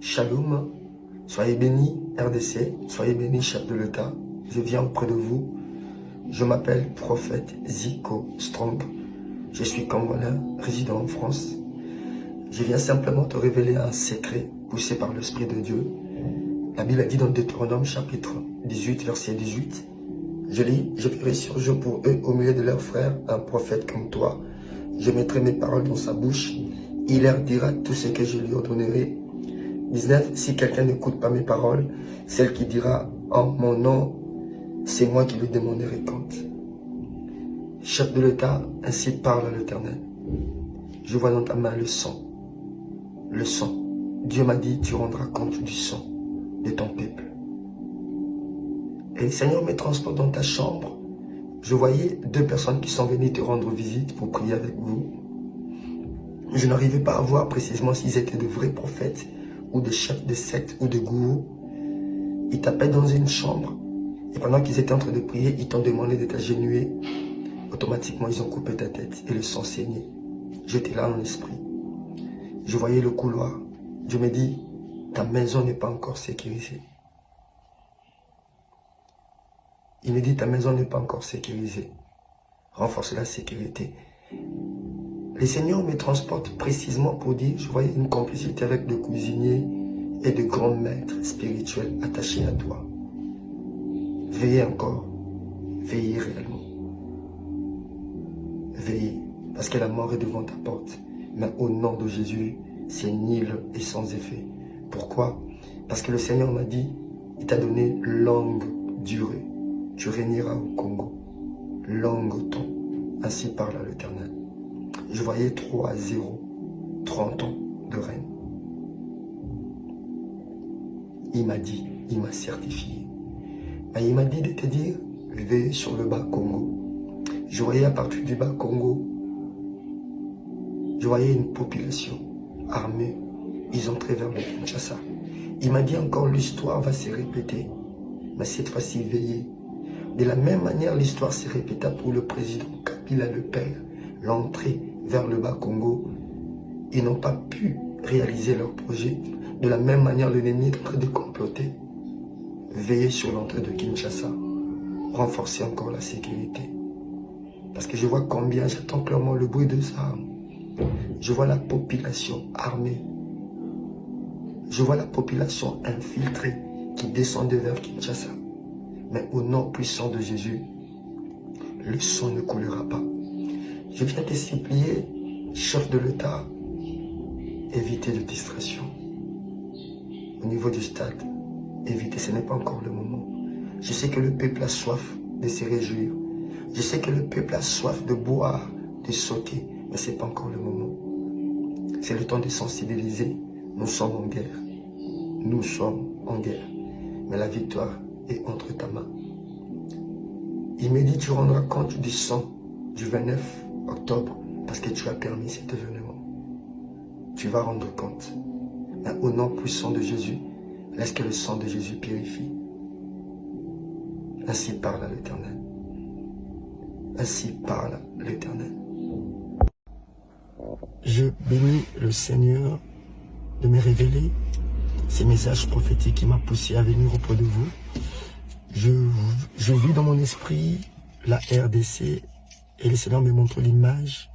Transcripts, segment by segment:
Shalom, soyez bénis RDC, soyez bénis chef de l'État, je viens auprès de vous. Je m'appelle prophète Zico Strong, je suis congolais, résident en France. Je viens simplement te révéler un secret poussé par l'Esprit de Dieu. La Bible a dit dans Deutéronome chapitre 18, verset 18, je lis, je ferai surgir pour eux au milieu de leurs frères un prophète comme toi. Je mettrai mes paroles dans sa bouche, il leur dira tout ce que je lui ordonnerai. 19, si quelqu'un n'écoute pas mes paroles, celle qui dira en mon nom, c'est moi qui lui demanderai compte. Chef de l'État, ainsi parle à l'Éternel. Je vois dans ta main le sang. Le sang. Dieu m'a dit, tu rendras compte du sang de ton peuple. Et le Seigneur me transporte dans ta chambre. Je voyais deux personnes qui sont venues te rendre visite pour prier avec vous. Je n'arrivais pas à voir précisément s'ils étaient de vrais prophètes ou des chefs de secte ou de gourous. Ils t'appellent dans une chambre et pendant qu'ils étaient en train de prier, ils t'ont demandé de t'agenouiller. Automatiquement, ils ont coupé ta tête et le sang saignait. J'étais là en esprit. Je voyais le couloir. Je me dis, ta maison n'est pas encore sécurisée. Il me dit, ta maison n'est pas encore sécurisée. Renforce la sécurité. Le Seigneur me transporte précisément pour dire, je voyais une complicité avec des cuisiniers et de grands maîtres spirituels attachés à toi. Veillez encore, veillez réellement. Veillez, parce que la mort est devant ta porte. Mais au nom de Jésus, c'est nul et sans effet. Pourquoi? Parce que le Seigneur m'a dit, il t'a donné longue durée. Tu régneras au Congo. Longue temps. Ainsi parle l'Éternel. Je voyais 3-0, 30 ans de règne. Il m'a dit, il m'a certifié. Mais il m'a dit de te dire, veille sur le bas Congo. Je voyais à partir du bas Congo, je voyais une population armée. Ils entraient vers le Kinshasa. Il m'a dit encore, l'histoire va se répéter. Mais cette fois-ci, veillez. De la même manière, l'histoire se répéta pour le président Kabila le Père. L'entrée vers le bas Congo, ils n'ont pas pu réaliser leur projet. De la même manière, l'ennemi est en train de comploter. Veillez sur l'entrée de Kinshasa. Renforcez encore la sécurité. Parce que je vois combien, j'entends clairement le bruit des armes. Je vois la population armée. Je vois la population infiltrée qui descend vers Kinshasa. Mais au nom puissant de Jésus, le sang ne coulera pas. Je viens te supplier, chef de l'État, évitez de distraction. Au niveau du stade, évitez, ce n'est pas encore le moment. Je sais que le peuple a soif de se réjouir. Je sais que le peuple a soif de boire, de sauter, mais ce n'est pas encore le moment. C'est le temps de sensibiliser. Nous sommes en guerre. Nous sommes en guerre. Mais la victoire est entre ta main. Il me dit, tu rendras compte du sang du 29 octobre parce que tu as permis cet événement. Tu vas rendre compte. Mais au nom puissant de Jésus, laisse que le sang de Jésus purifie. Ainsi parle l'Éternel. Ainsi parle l'Éternel. Je bénis le Seigneur de me révéler ces messages prophétiques qui m'a poussé à venir auprès de vous. Je vis dans mon esprit la RDC et le Seigneur me montre l'image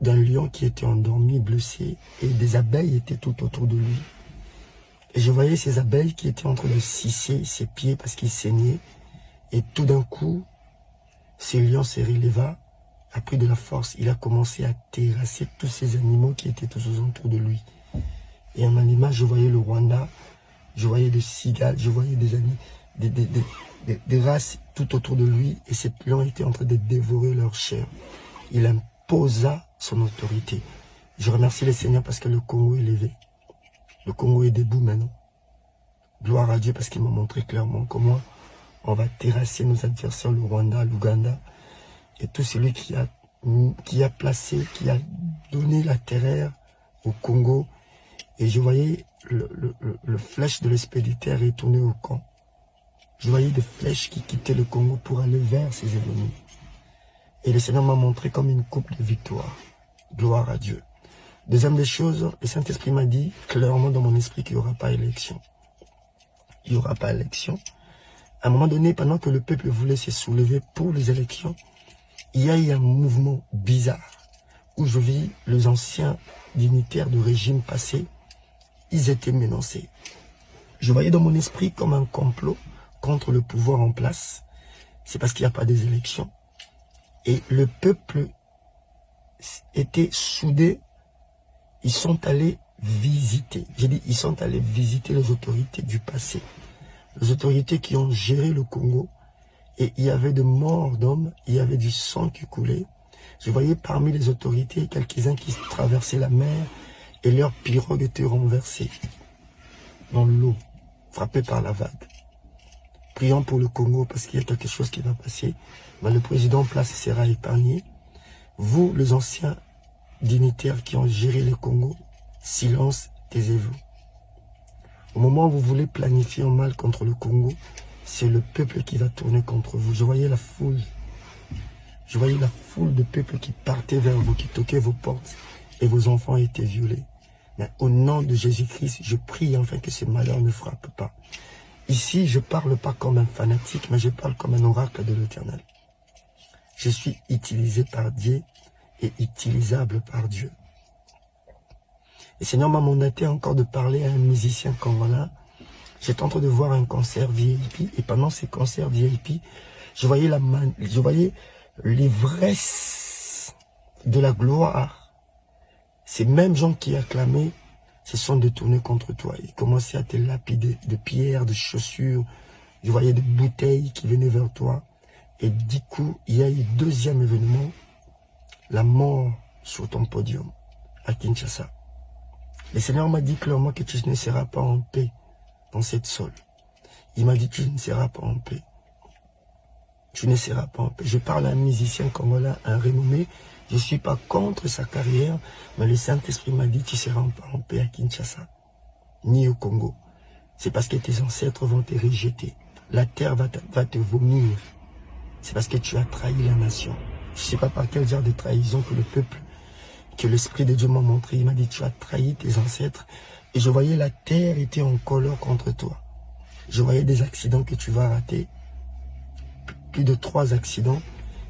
d'un lion qui était endormi, blessé, et des abeilles étaient tout autour de lui. Et je voyais ces abeilles qui étaient en train de sucer ses pieds parce qu'il saignait. Et tout d'un coup, ce lion se releva, a pris de la force, il a commencé à terrasser tous ces animaux qui étaient tous autour de lui. Et en l'image, je voyais le Rwanda, je voyais des cigales, je voyais des races tout autour de lui. Et ces lions étaient en train de dévorer leur chair. Il imposa son autorité. Je remercie le Seigneur parce que le Congo est levé. Le Congo est debout maintenant. Gloire à Dieu parce qu'il m'a montré clairement comment on va terrasser nos adversaires, le Rwanda, l'Ouganda. Et tout celui qui a donné la terreur au Congo. Et je voyais le flèche de l'expéditeur retourner au camp. Je voyais des flèches qui quittaient le Congo pour aller vers ses ennemis. Et le Seigneur m'a montré comme une coupe de victoire. Gloire à Dieu. Deuxième des choses, le Saint-Esprit m'a dit clairement dans mon esprit qu'il n'y aura pas élection. Il n'y aura pas élection. À un moment donné, pendant que le peuple voulait se soulever pour les élections, il y a eu un mouvement bizarre où je vis les anciens dignitaires du régime passé, ils étaient menacés. Je voyais dans mon esprit comme un complot contre le pouvoir en place. C'est parce qu'il n'y a pas des élections. Et le peuple était soudé. Ils sont allés visiter. J'ai dit, ils sont allés visiter les autorités du passé. Les autorités qui ont géré le Congo. Et il y avait de morts d'hommes, il y avait du sang qui coulait. Je voyais parmi les autorités quelques-uns qui traversaient la mer et leurs pirogues étaient renversées dans l'eau, frappées par la vague. Prions pour le Congo parce qu'il y a quelque chose qui va passer. Mais le président en place sera épargné. Vous, les anciens dignitaires qui ont géré le Congo, silence, taisez-vous. Au moment où vous voulez planifier un mal contre le Congo, c'est le peuple qui va tourner contre vous. Je voyais la foule. Je voyais la foule de peuple qui partait vers vous, qui toquait vos portes. Et vos enfants étaient violés. Mais au nom de Jésus-Christ, je prie enfin que ce malheur ne frappe pas. Ici, je ne parle pas comme un fanatique, mais je parle comme un oracle de l'Éternel. Je suis utilisé par Dieu et utilisable par Dieu. Et Seigneur m'a mandaté encore de parler à un musicien congolais. J'étais en train de voir un concert VIP et pendant ces concerts VIP, je voyais l'ivresse de la gloire. Ces mêmes gens qui acclamaient se sont détournés contre toi. Ils commençaient à te lapider de pierres, de chaussures. Je voyais des bouteilles qui venaient vers toi. Et du coup, il y a eu deuxième événement, la mort sur ton podium à Kinshasa. Le Seigneur m'a dit clairement que tu ne seras pas en paix dans cette sol. Il m'a dit, tu ne seras pas en paix. Tu ne seras pas en paix. Je parle à un musicien congolais, un renommé. Je ne suis pas contre sa carrière, mais le Saint-Esprit m'a dit, tu ne seras pas en paix à Kinshasa, ni au Congo. C'est parce que tes ancêtres vont te rejeter. La terre va te vomir. C'est parce que tu as trahi la nation. Je ne sais pas par quel genre de trahison que le peuple, que l'Esprit de Dieu m'a montré. Il m'a dit, tu as trahi tes ancêtres. Et je voyais la terre était en colère contre toi. Je voyais des accidents que tu vas rater. Plus de 3 accidents.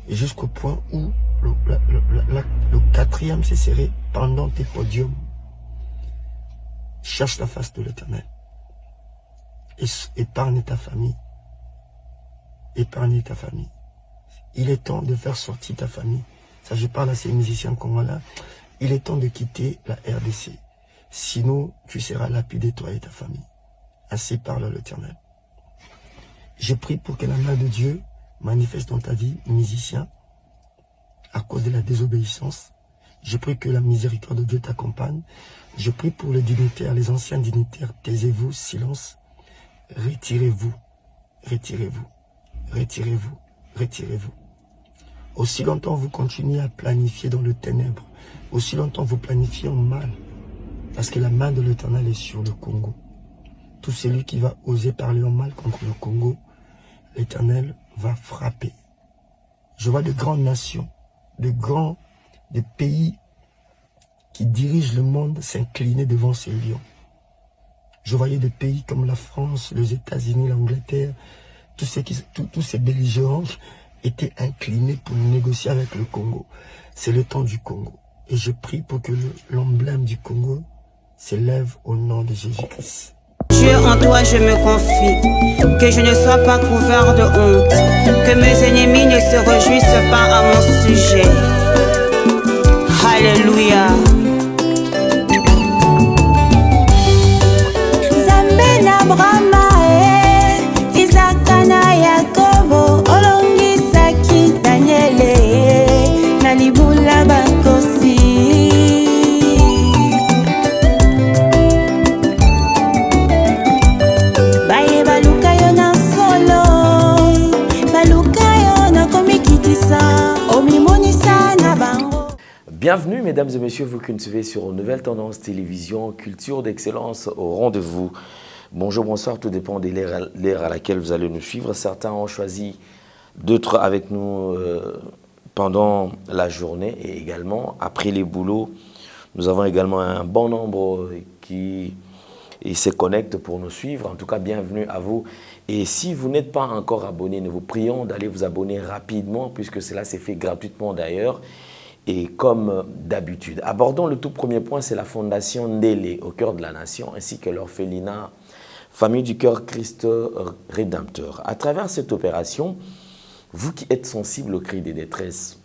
Et jusqu'au point où le quatrième se serait pendant tes podiums. Cherche la face de l'Éternel. Épargne ta famille. Épargne ta famille. Il est temps de faire sortir ta famille. Ça, je parle à ces musiciens congolais. Il est temps de quitter la RDC. Sinon, tu seras lapidé, toi et ta famille. Ainsi parle l'Éternel. Je prie pour que la main de Dieu manifeste dans ta vie, musicien, à cause de la désobéissance. Je prie que la miséricorde de Dieu t'accompagne. Je prie pour les dignitaires, les anciens dignitaires. Taisez-vous, silence. Retirez-vous. Retirez-vous. Retirez-vous. Retirez-vous. Aussi longtemps vous continuez à planifier dans le ténèbre, aussi longtemps vous planifiez en mal, parce que la main de l'Éternel est sur le Congo. Tout celui qui va oser parler en mal contre le Congo, l'Éternel va frapper. Je vois de grandes nations, des pays qui dirigent le monde s'incliner devant ces lions. Je voyais des pays comme la France, les États-Unis, l'Angleterre, tous ces belligérants étaient inclinés pour négocier avec le Congo. C'est le temps du Congo. Et je prie pour que l'emblème du Congo s'élève au nom de Jésus-Christ. Dieu, en toi je me confie, que je ne sois pas couvert de honte, que mes ennemis ne se réjouissent pas à mon sujet. Alléluia. Zambena Brahma, Isaka na Yakobo, Olongisaki Daniele, Nalibula Bakosi. Bienvenue mesdames et messieurs, vous qui nous suivez sur Nouvelle Tendance Télévision, culture d'excellence au rendez-vous. Bonjour, bonsoir, tout dépend de l'ère à laquelle vous allez nous suivre. Certains ont choisi d'être avec nous pendant la journée et également après les boulots Nous avons également un bon nombre qui se connectent pour nous suivre. En tout cas, bienvenue à vous. Et si vous n'êtes pas encore abonné, nous vous prions d'aller vous abonner rapidement, puisque cela s'est fait gratuitement d'ailleurs. Et comme d'habitude, abordons le tout premier point, c'est la fondation Ndélé au cœur de la nation, ainsi que l'orphelinat Famille du Cœur Christ Rédempteur. À travers cette opération, vous qui êtes sensible au cri de détresse,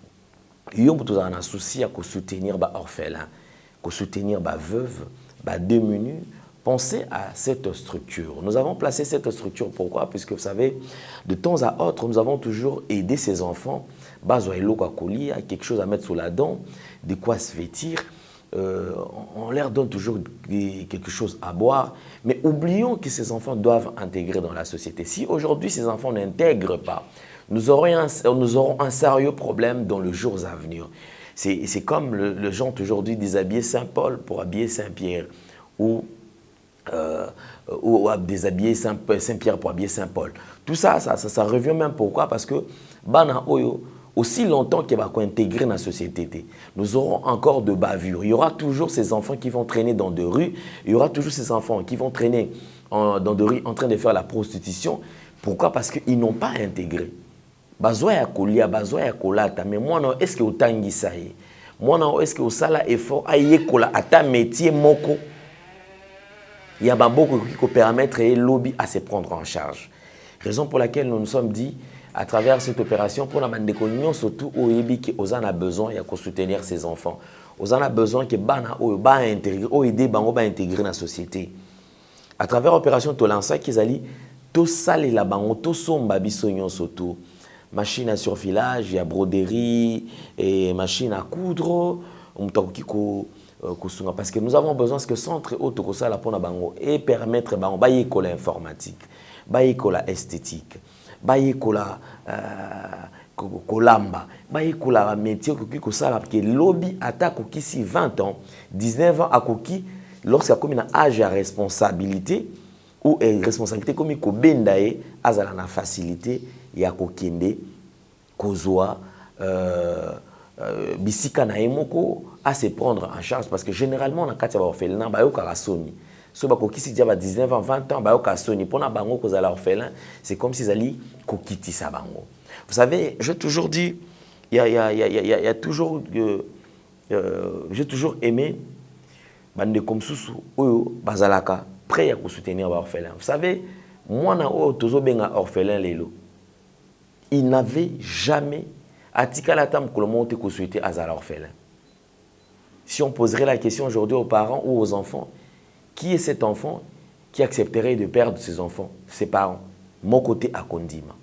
vous avez un souci à soutenir les orphelins, à soutenir les veuves, les démunis. Pensez à cette structure. Nous avons placé cette structure, pourquoi? Puisque vous savez, de temps à autre, nous avons toujours aidé ces enfants. Quelque chose à mettre sous la dent, de quoi se vêtir. On leur donne toujours quelque chose à boire. Mais oublions que ces enfants doivent intégrer dans la société. Si aujourd'hui ces enfants n'intègrent pas, nous aurons un sérieux problème dans les jours à venir. C'est comme le gens aujourd'hui déshabiller Saint-Paul pour habiller Saint-Pierre. Ou déshabiller Saint-Pierre pour habiller Saint-Paul. Tout ça, ça revient même pourquoi? Parce que aussi longtemps qu'il va intégrer dans la société, nous aurons encore de bavures. Il y aura toujours ces enfants qui vont traîner dans des rues. Il y aura toujours ces enfants qui vont traîner dans des rues en train de faire la prostitution. Pourquoi? Parce qu'ils n'ont pas intégré. Bazoa ya kolia, bazoa ya kolata. Mais moi, est-ce que otangi ça y est? Moi, est-ce que osala effort à y kola ata métier moko? Il y a beaucoup qui peut permettre et lobby à se prendre en charge. Raison pour laquelle nous nous sommes dit, à travers cette opération, pour la bande de communion, surtout au Yébi, qui a besoin de soutenir ses enfants. Ils ont besoin que bana aider bango intégrer dans la société. À travers l'opération Tolansa, qu'ils allaient tout saler la bango, tout somba bisognon surtout. Machine à surfilage, il y a broderie et machine à coudre, parce que nous avons besoin que centre auto et permettre l'école informatique, l'école esthétique, l'école kolamba, l'école métier que lobby attaque ici 20 ans, 19 ans à koki lorsqu'il y a un âge à responsabilité ou responsabilité comme ko bendaye azala na facilité ya kokende kozwa bisika na emoko à se prendre en charge parce que généralement na kati ya orphelin ba yo karasoni so ba kokisi dia ba 19 ans 20 ans ba yo kasoni pona bango kozala orphelin c'est comme si zali kokitisa bango. Vous savez, j'ai toujours dit il y a toujours j'ai toujours aimé bande comme susu oyo bazalaka prêt à soutenir les orphelins. Vous savez, moi na o tozo benga orphelin lelo. Il n'avait jamais atika la tam kolomonte ko souhaiter azala orphelin. Si on poserait la question aujourd'hui aux parents ou aux enfants, qui est cet enfant qui accepterait de perdre ses enfants, ses parents? Mon côté à Kondima.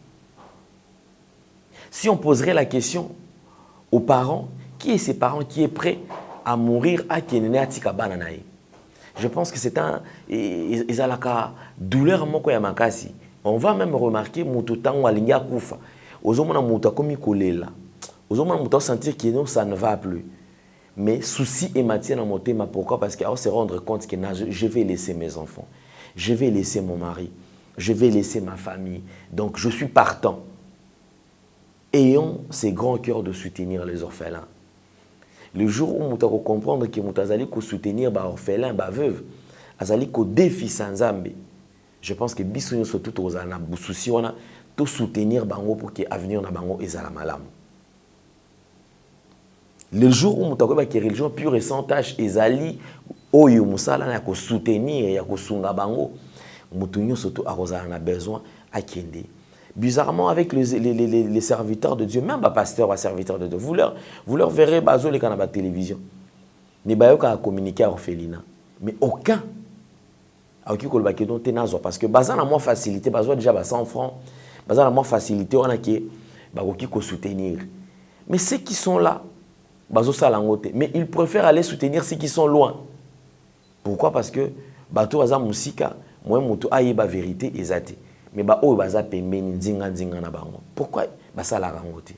Si on poserait la question aux parents, qui est ces parents qui est prêt à mourir à Kenene atika bananaï? Je pense que c'est un douleur moko ya makasi. On va même remarquer mututango alinga kufa. Ozomona muta komi kolela. Ozomona muta sentir que non ça ne va plus. Mais souci et matière dans mon thème, pourquoi? Parce qu'on se rendre compte que je vais laisser mes enfants. Je vais laisser mon mari. Je vais laisser ma famille. Donc je suis partant. Ayons ces grands cœurs de soutenir les orphelins. Le jour où nous allons comprendre que nous allons soutenir les orphelins, les veuves, nous allons défi sans ambe. Je pense que nous surtout tous les soucis de soutenir bango pour que l'avenir na bango ezala malamu. Le jour où nous allons que religion pure et sans tâche ezali oyo musala na ko soutenir ya ko sunga bango, mutunyo surtout a besoin à kende. Bizarrement, avec les serviteurs de Dieu, même les pasteurs, les serviteurs de Dieu, vous leur verrez bazo les canaux de télévision. Ni bayo ka communiquer à orphelinat, mais aucun. Parce que bazan a moins facilité, bazan déjà 100 francs, bazan a moins facilité, on a qui soutenir. Mais ceux qui sont là, bazo salangote, mais ils préfèrent aller soutenir ceux qui sont loin. Pourquoi? Parce que bato bazan musika, moi moto aïba vérité ezate. Mais bah oh baza pembeni nzinga na bango. Pourquoi ça la rangote?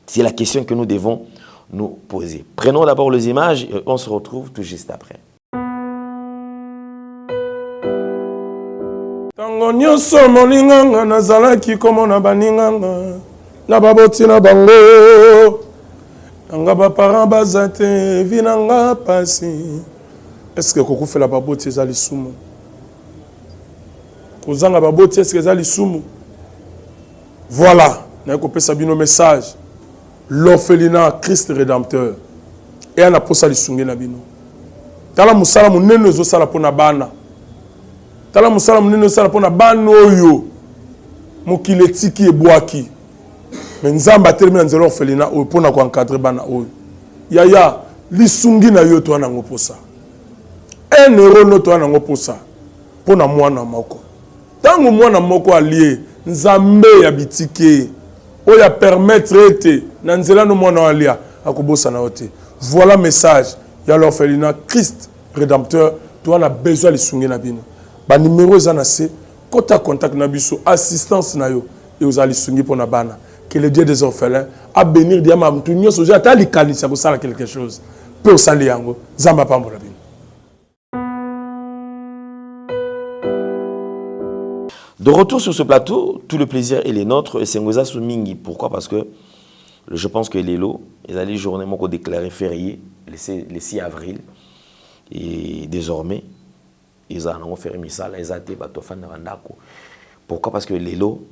C'est la question que nous devons nous poser. Prenons d'abord les images et on se retrouve tout juste après. Tango nyonso molinganga nazalaki komo na baninganga na baboti na bango. Nanga ba parents bazate vinanga pasi. Est-ce que koko fait la baboti ezali sumu? Kozanga baboti est-ce que ezali sumu? Voilà, na ko pesa bino message. L'orphelinat Christ rédempteur. Et ana posa lisungi na bino. Tala musala munene zo sala pona bana. Tala musala munene zo sala pona bana oyo. Mokiletiki ebwaki. Mais nzamba termina nzelo orphelinat oyo pona ko encadrer bana oyo. Yaya lisungi na yo to ana ngoposa. 1 euro no to ana ngoposa. Pona mwana moko. Tango mwana moko allié nzambe ya bitike oya permettre ete na nzela no mwana alia akobosa na ote. Voilà message ya l'orphelinat Christ rédempteur to ana besoin lisungi na bino. Ba numéro za na se kota contact na biso assistance na yo et aux alisungi pona bana. Que le Dieu des orphelins a bénir diama mtunyo soja ta likanisa ko sala quelque chose. Peu sali yango zamba pambola bino. De retour sur ce plateau, tout le plaisir est les nôtres et c'est Ngoza Soumingi. Pourquoi? Parce que je pense que les lots, ils allaient journée déclaré férié le 6 avril et désormais ils ont fait misala, ils ont été batofan randako. Pourquoi? Parce que les lots,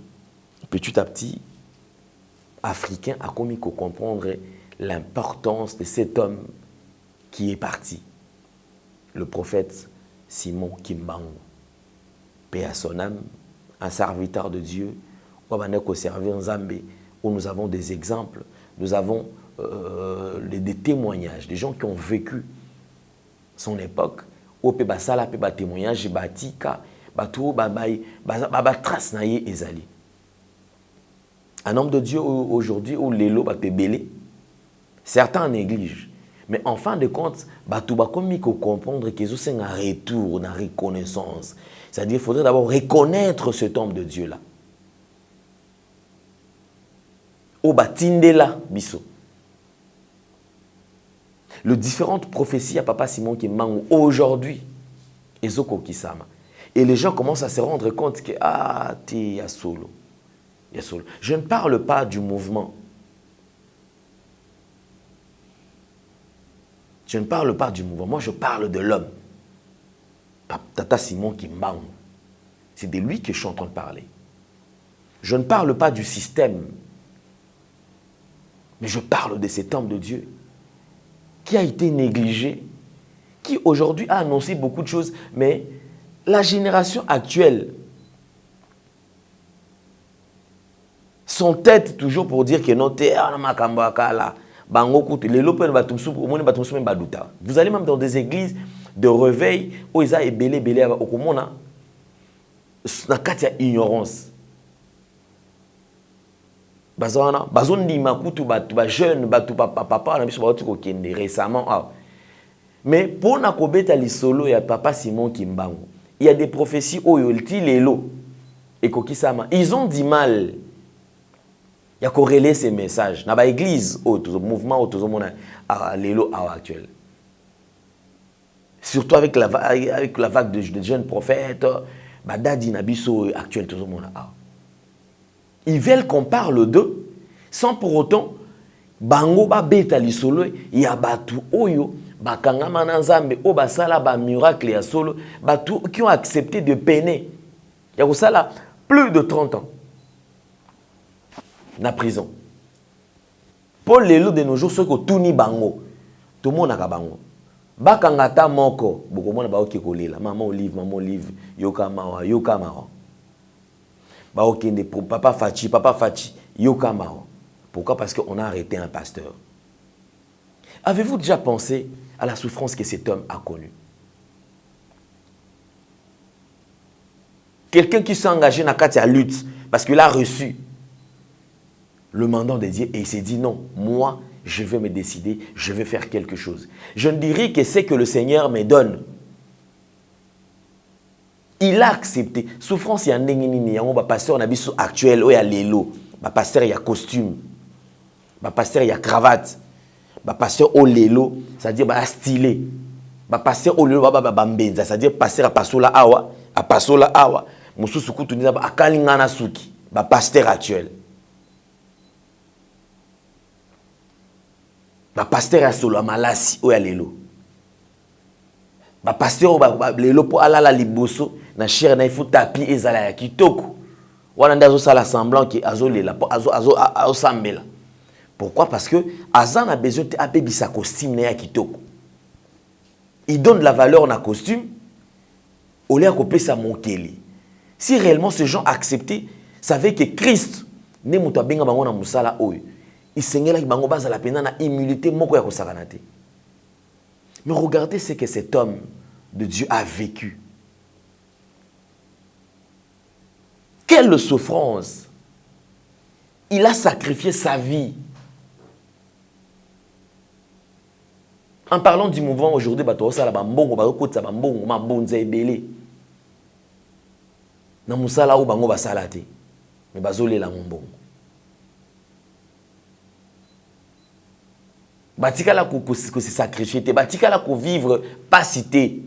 petit à petit, africain a commis qu'à comprendre l'importance de cet homme qui est parti, le prophète Simon Kimbangu, paix à son âme, un serviteur de Dieu, où servir Nzambe, où nous avons des exemples, nous avons des témoignages, des gens qui ont vécu son époque, où peut basala peut ba témoignage batika, batou ba trace naie ezali. Un homme de Dieu aujourd'hui où les lots peut belé, certains négligent, mais en fin de compte, batou ba comme il faut comprendre qu'ils ont un retour, une reconnaissance. C'est-à-dire qu'il faudrait d'abord reconnaître cet homme de Dieu-là. Au batindela biso. Les différentes prophéties à Papa Simon Kimbangu aujourd'hui, ezoko kisama. Et les gens commencent à se rendre compte que ah, il y a solo. Je ne parle pas du mouvement. Je ne parle pas du mouvement. Moi, je parle de l'homme. Tata Simon Kimbangu. C'est de lui que je suis en train de parler. Je ne parle pas du système. Mais je parle de cet homme de Dieu qui a été négligé, qui aujourd'hui a annoncé beaucoup de choses, mais la génération actuelle sont tête toujours pour dire que non, vous allez même dans des églises de réveil où ils ont belé au commun, na katia ignorance. Bazana, bazon di makutu ba jeune batu papa na biso ba tuko kende récemment. Mais pour na kobeta li solo ya Papa Simon Kimbangu, il y a des prophéties oyolti lelo et kokisama. Ils ont du mal. Il y a corrélé ces messages. Na ba église au mouvement autour mona lelo actuel. Surtout avec la vague de jeunes prophètes, badadi na biso actuel tout le monde. Ils veulent qu'on parle d'eux sans pour autant bango ba beta li solo ya batu oyo bakangama na nzambe o basala ba miracle ya solo batu qui ont accepté de peiner. Ya ko sala plus de 30 ans na prison. Pour les lots de nos jours ceux ko tuni bango tout monde na bango. Bakangata moko bokomona ba okikolela maman olive yoka mawa ba okende pour papa Fachi yoka mawa. Pourquoi? Parce qu'on a arrêté un pasteur. Avez-vous déjà pensé à la souffrance que cet homme a connue? Quelqu'un qui s'est engagé dans la lutte parce qu'il a reçu le mandat de Dieu et il s'est dit non, moi je vais me décider, je vais faire quelque chose. Je ne dirais que c'est que le Seigneur me donne. Il a accepté. Souffrance, il y a un pasteur actuel, il y a l'élo, un pasteur, il y a costume, un pasteur, il y a cravate, un pasteur, il y a l'élo, c'est-à-dire stylé, un pasteur, il y a c'est-à-dire pasteur à pasola awa, Moussou Soukou Tunisa, à Kalingana Souki, un pasteur actuel. ba pasteur ya solo malasi o ya lelo ba pasteur ba lelo po alala liboso na chere na ifu tapi ezala ya kitoko wana ndazo sala semblant que azolela azo sambela. Pourquoi? Parce que Azan a besoin de appeler sa costume ya kitoko. Il donne de la valeur na costume au lieu de sa monkeli. Si réellement ces gens acceptaient, savaient que Christ ne muta benga bango na musala oyo. Il sengela ki bango baza la pena na humilité moko ya kosakanate. Mais regardez ce que cet homme de Dieu a vécu. Quelle souffrance! Il a sacrifié sa vie. En parlant du mouvement aujourd'hui, bato sala bambongo ba kokotsa bambongo mabonza ebele. Na musala ou bango basala te. Mais bazolela mbongo. Batikala ko se sacrifier te, batikala ko vivre pas cité.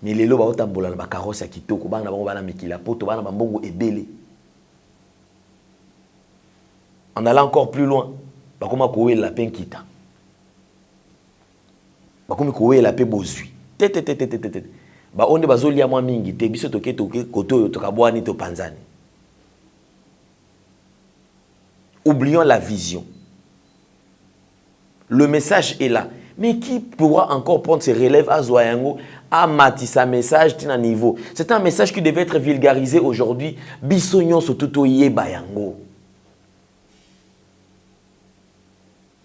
Mais lelo ba otambola na ba carrosse ya kitoko bana bango bana mikila poto bana bambongo ebele. En allant encore plus loin, ba koma ko la peine kita. Ba komi ko la pe bozui. Ba onde bazoli ya mwa mingi te biso toke koto to kabwani to panzani. Oublions la vision. Le message est là. Mais qui pourra encore prendre ses relèves à Zoyango, à Matissa message tina niveau. C'est un message qui devait être vulgarisé aujourd'hui. Bisognon sotuto bayango.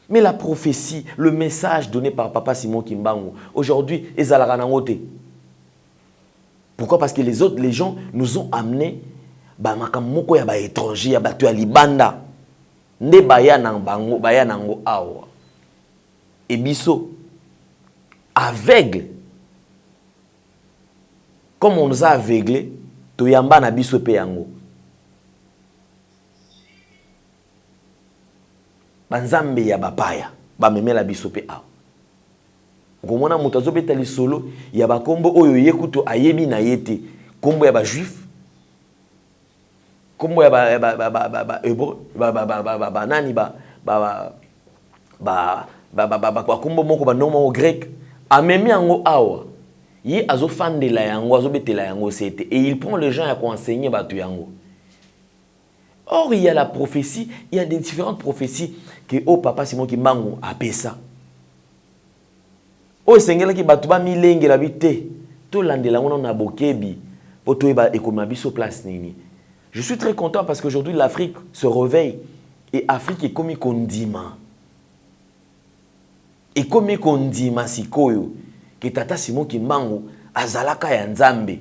Mais la prophétie, le message donné par Papa Simon Kimbangu, aujourd'hui, est. Pourquoi? Parce que les gens nous ont amenés makamoko ya ba étranger, ya batu ya libanda. Nde baya nang bango, baya nango awa. Et biso, aveugle. Comme on nous a aveuglés, to yamba na biso pe yango. Banzambe ya bapaya ba memela biso pe awa. Ngomona moto azobeta lisolo ya bakombo oyo yekuto ayebi na yete kombo ya ba juif kombo ya kombo moko ba nomo grec amemi yango awa ye azofandela yango azobetela yango sete et il prend les gens à enseigner batu yango. Or, il y a la prophétie, il y a des différentes prophéties que Papa Simon Kimbangu a appelé ça. Oh, Seigneur qui batuba milenge la vite, tout l'andela on a bokebi, pour tout eba ekomabiso place nini. Je suis très content parce qu'aujourd'hui l'Afrique se réveille et Afrique est comme condiment. Et comme condiment sikoyo que Tata Simon Kimbangu azalaka ya nzambe.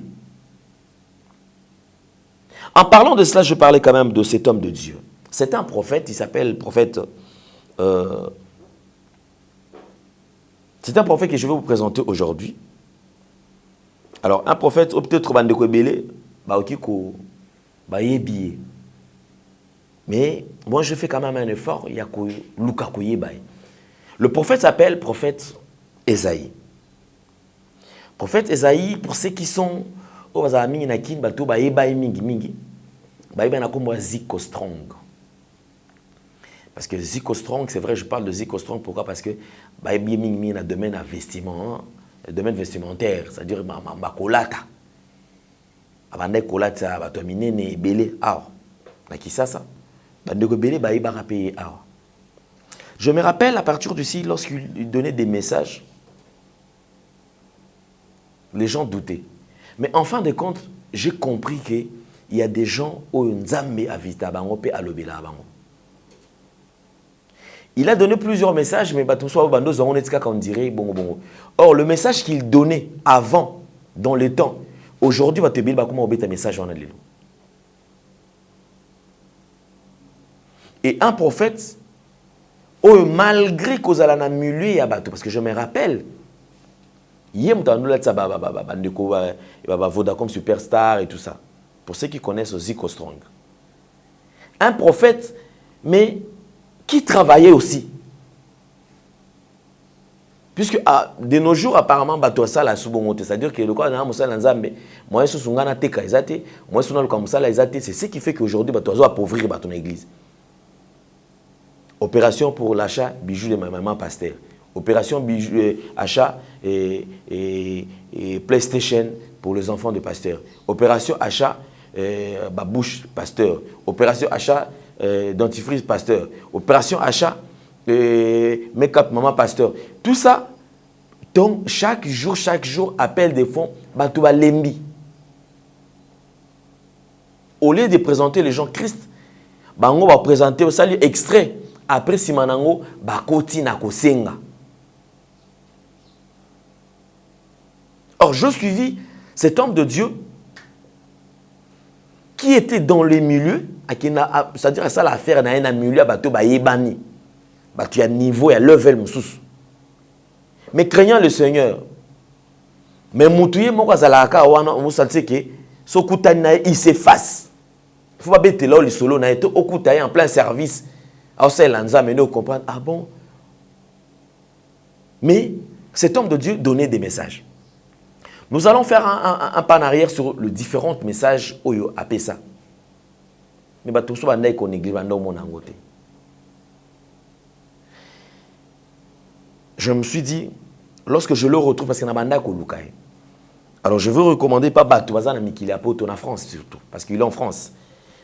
En parlant de cela, je parlais quand même de cet homme de Dieu. C'est un prophète, il s'appelle prophète... c'est un prophète que je vais vous présenter aujourd'hui. Alors, un prophète, peut-être mais moi, je fais quand même un effort. Le prophète s'appelle prophète Esaïe. Prophète Esaïe, pour ceux qui sont... Zico Strong. Parce que Zico Strong, c'est vrai, je parle de Zico Strong, pourquoi? Parce que dans le domaine vestimentaire, c'est-à-dire ma kolata. Avant kolata, je me rappelle à partir d'ici, lorsqu'il donnait des messages, les gens doutaient. Mais en fin de compte, j'ai compris qu'il y a des gens où Nzambe a visité bango pe alobela bango. Il a donné plusieurs messages, mais on dirait bon. Or, le message qu'il donnait avant, dans le temps, aujourd'hui, il va comment obéir un message en allélo. Et un prophète, malgré qu'on a mulé à bateau, parce que je me rappelle, Vodacom Superstar et tout ça. Pour ceux qui connaissent Zico Strong. Un prophète, mais qui travaillait aussi. Puisque de nos jours, apparemment, c'est-à-dire que le quoi c'est ce qui fait qu'aujourd'hui, appauvrir ton église. Opération pour l'achat bijoux de ma maman pasteur. Opération bijoux, achat et PlayStation pour les enfants de pasteur. Opération achat babouche pasteur. Opération achat dentifrice pasteur. Opération achat make-up maman pasteur. Tout ça, donc chaque jour, appel des fonds, Batouba Lembi. Au lieu de présenter les gens Christ, bango va présenter ça extrait. Après simanango bakoti na kosenga. Or je suivis cet homme de Dieu qui était dans les milieux, c'est-à-dire ça l'affaire na un milieu bato ba yebani. Bato ya niveau ya level mususu. Mais craignant le Seigneur. Mais mutuye moko azalaka wana musalse ke sokutani na il s'efface. Il faut pas bête là le solo na été okutaye en plein service. Alors c'est l'anza mais nous comprendre ah bon. Mais cet homme de Dieu donnait des messages. Nous allons faire un pas en arrière sur les différents messages oyo appelé ça. Mais bah tout ça va n'aille qu'on néglige dans mon angoté. Je me suis dit lorsque je le retrouve parce qu'il n'a pas kolukai. Alors je veux recommander pas Batou Bazana mais qu'il est à Poto en France surtout parce qu'il est en France.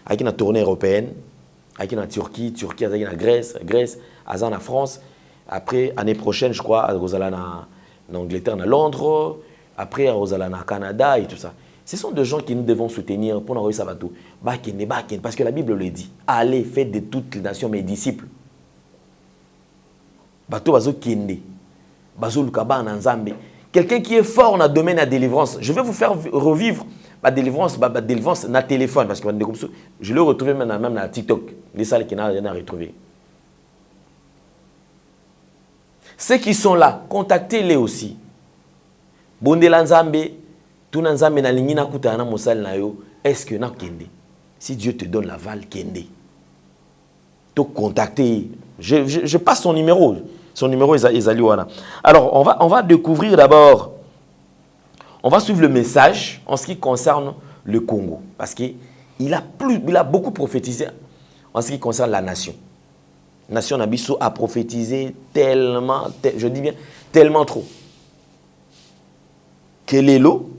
Avec une tournée européenne, avec une Turquie, avec une Grèce, en France. Après, année prochaine, je crois, à en Angleterre, à Londres. Après, à au Canada et tout ça. Ce sont des gens que nous devons soutenir pour nous réussir à tout. Parce que la Bible le dit. Allez, faites de toutes les nations mes disciples. Bato bazo kende. Bazo lukaba en Nzambe. Quelqu'un qui est fort dans le domaine de la délivrance. Je vais vous faire revivre la délivrance dans le téléphone. Parce que je l'ai retrouvé même dans TikTok. Les salles qui n'ont rien à retrouver. Ceux qui sont là, contactez-les aussi. Bondela Nzambe, tout Nzambe na lingina kutana mosal na yo, est-ce que na kende? Si Dieu te donne l'aval, kende. To contacter. Je passe son numéro. Son numéro est Aliwana. Alors, on va découvrir d'abord. On va suivre le message en ce qui concerne le Congo. Parce qu'il a beaucoup prophétisé en ce qui concerne la nation. La nation Nabiso a prophétisé tellement, je dis bien, tellement trop. Quel est l'eau?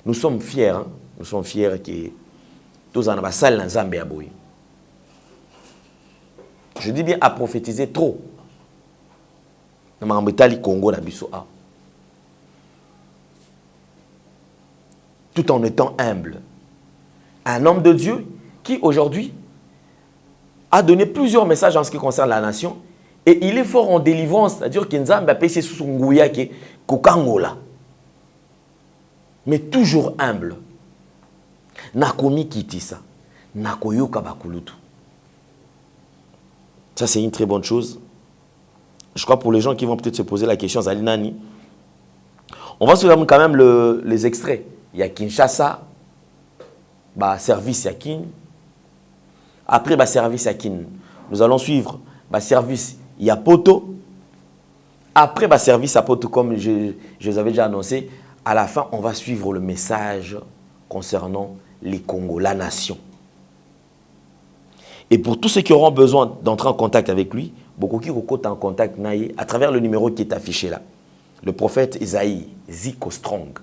Nous sommes fiers. Hein? Nous sommes fiers que tous en avons salle dans Zambie à Boy. Je dis bien à prophétiser trop. Dans le Congo Nabiso a. Tout en étant humble. Un homme de Dieu qui aujourd'hui a donné plusieurs messages en ce qui concerne la nation et il est fort en délivrance, c'est-à-dire qu'il a payé sous son gouya qui est Kokangola. Mais toujours humble. Nakomi kitisa. Nakoyoka bakulutu. Ça c'est une très bonne chose. Je crois pour les gens qui vont peut-être se poser la question, Zalinani, on va suivre quand même les extraits. Il y a Kinshasa, bah, service Yakin. Après, bah, service Yakin. Nous allons suivre bah, service Yapoto. Après, bah, service à Poto, comme je vous avais déjà annoncé. À la fin, on va suivre le message concernant les Congos, la nation. Et pour tous ceux qui auront besoin d'entrer en contact avec lui, beaucoup qui sont en contact à travers le numéro qui est affiché là. Le prophète Isaïe, Ziko Strong.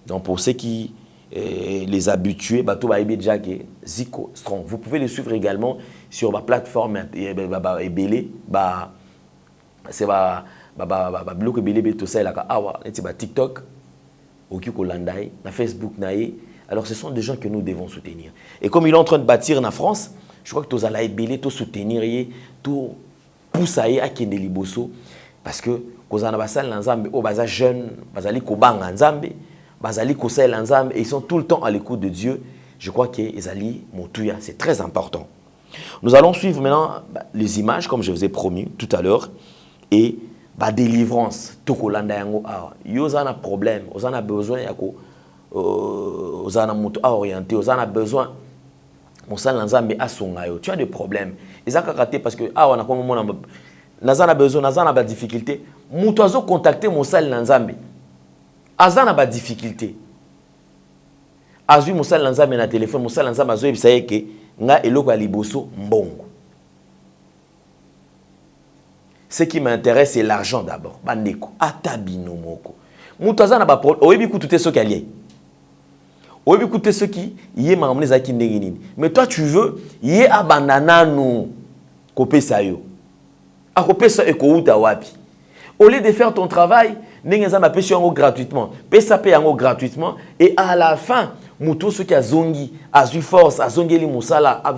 Donc pour ceux qui les habitués, Bato Baïbi Jack et Ziko Strong. Vous pouvez les suivre également sur ma plateforme Ebele. C'est bloc Ebele tout ça là awa TikTok, Okiko Landai, na Facebook nae. Alors ce sont des gens que nous devons soutenir. Et comme il est en train de bâtir en France, je crois que tous allez Ebele, tout soutenir, tout pousser à Kende Liboso parce que quand on a basal Nzambe, au basa jeune, basali kobanga Nzambe. Bazali Kosel Nzambe et ils sont tout le temps à l'écoute de Dieu. Je crois que Ezali Moutouya, c'est très important. Nous allons suivre maintenant les images comme je vous ai promis tout à l'heure et délivrance. Tokolanda yango awa. Yozana problème, ozana besoin yako ozana mutu orienté, ozana besoin Mosal Nzambe asongayo. Tu as des problèmes. Ezaka raté parce que awa na komo mona nazana besoin, nazana ba difficulté. Mutu azo contacter Mosal Nzambe. Azana ba difficulté. Azui Moussal Nzambe na téléphone, Moussal Nzambe azo ebisaye ke nga eloko ya liboso mbongo. Ce qui m'intéresse, c'est l'argent d'abord. Bandeko, atabino moko. Moutaza na ba problème. Oyebi kutu ce qui allié. Oyebi kutu ce qui yé mamne za ki ndengini. Mais toi tu veux yé abandana nous kopé sayo. A kopé sa eko uta wapi. Au lieu de faire ton travail, n'engeza ma pêche gratuitement. Pesa paye gratuitement et à la fin Moutou ce qui a zongi, a eu force, a zongi li musala, a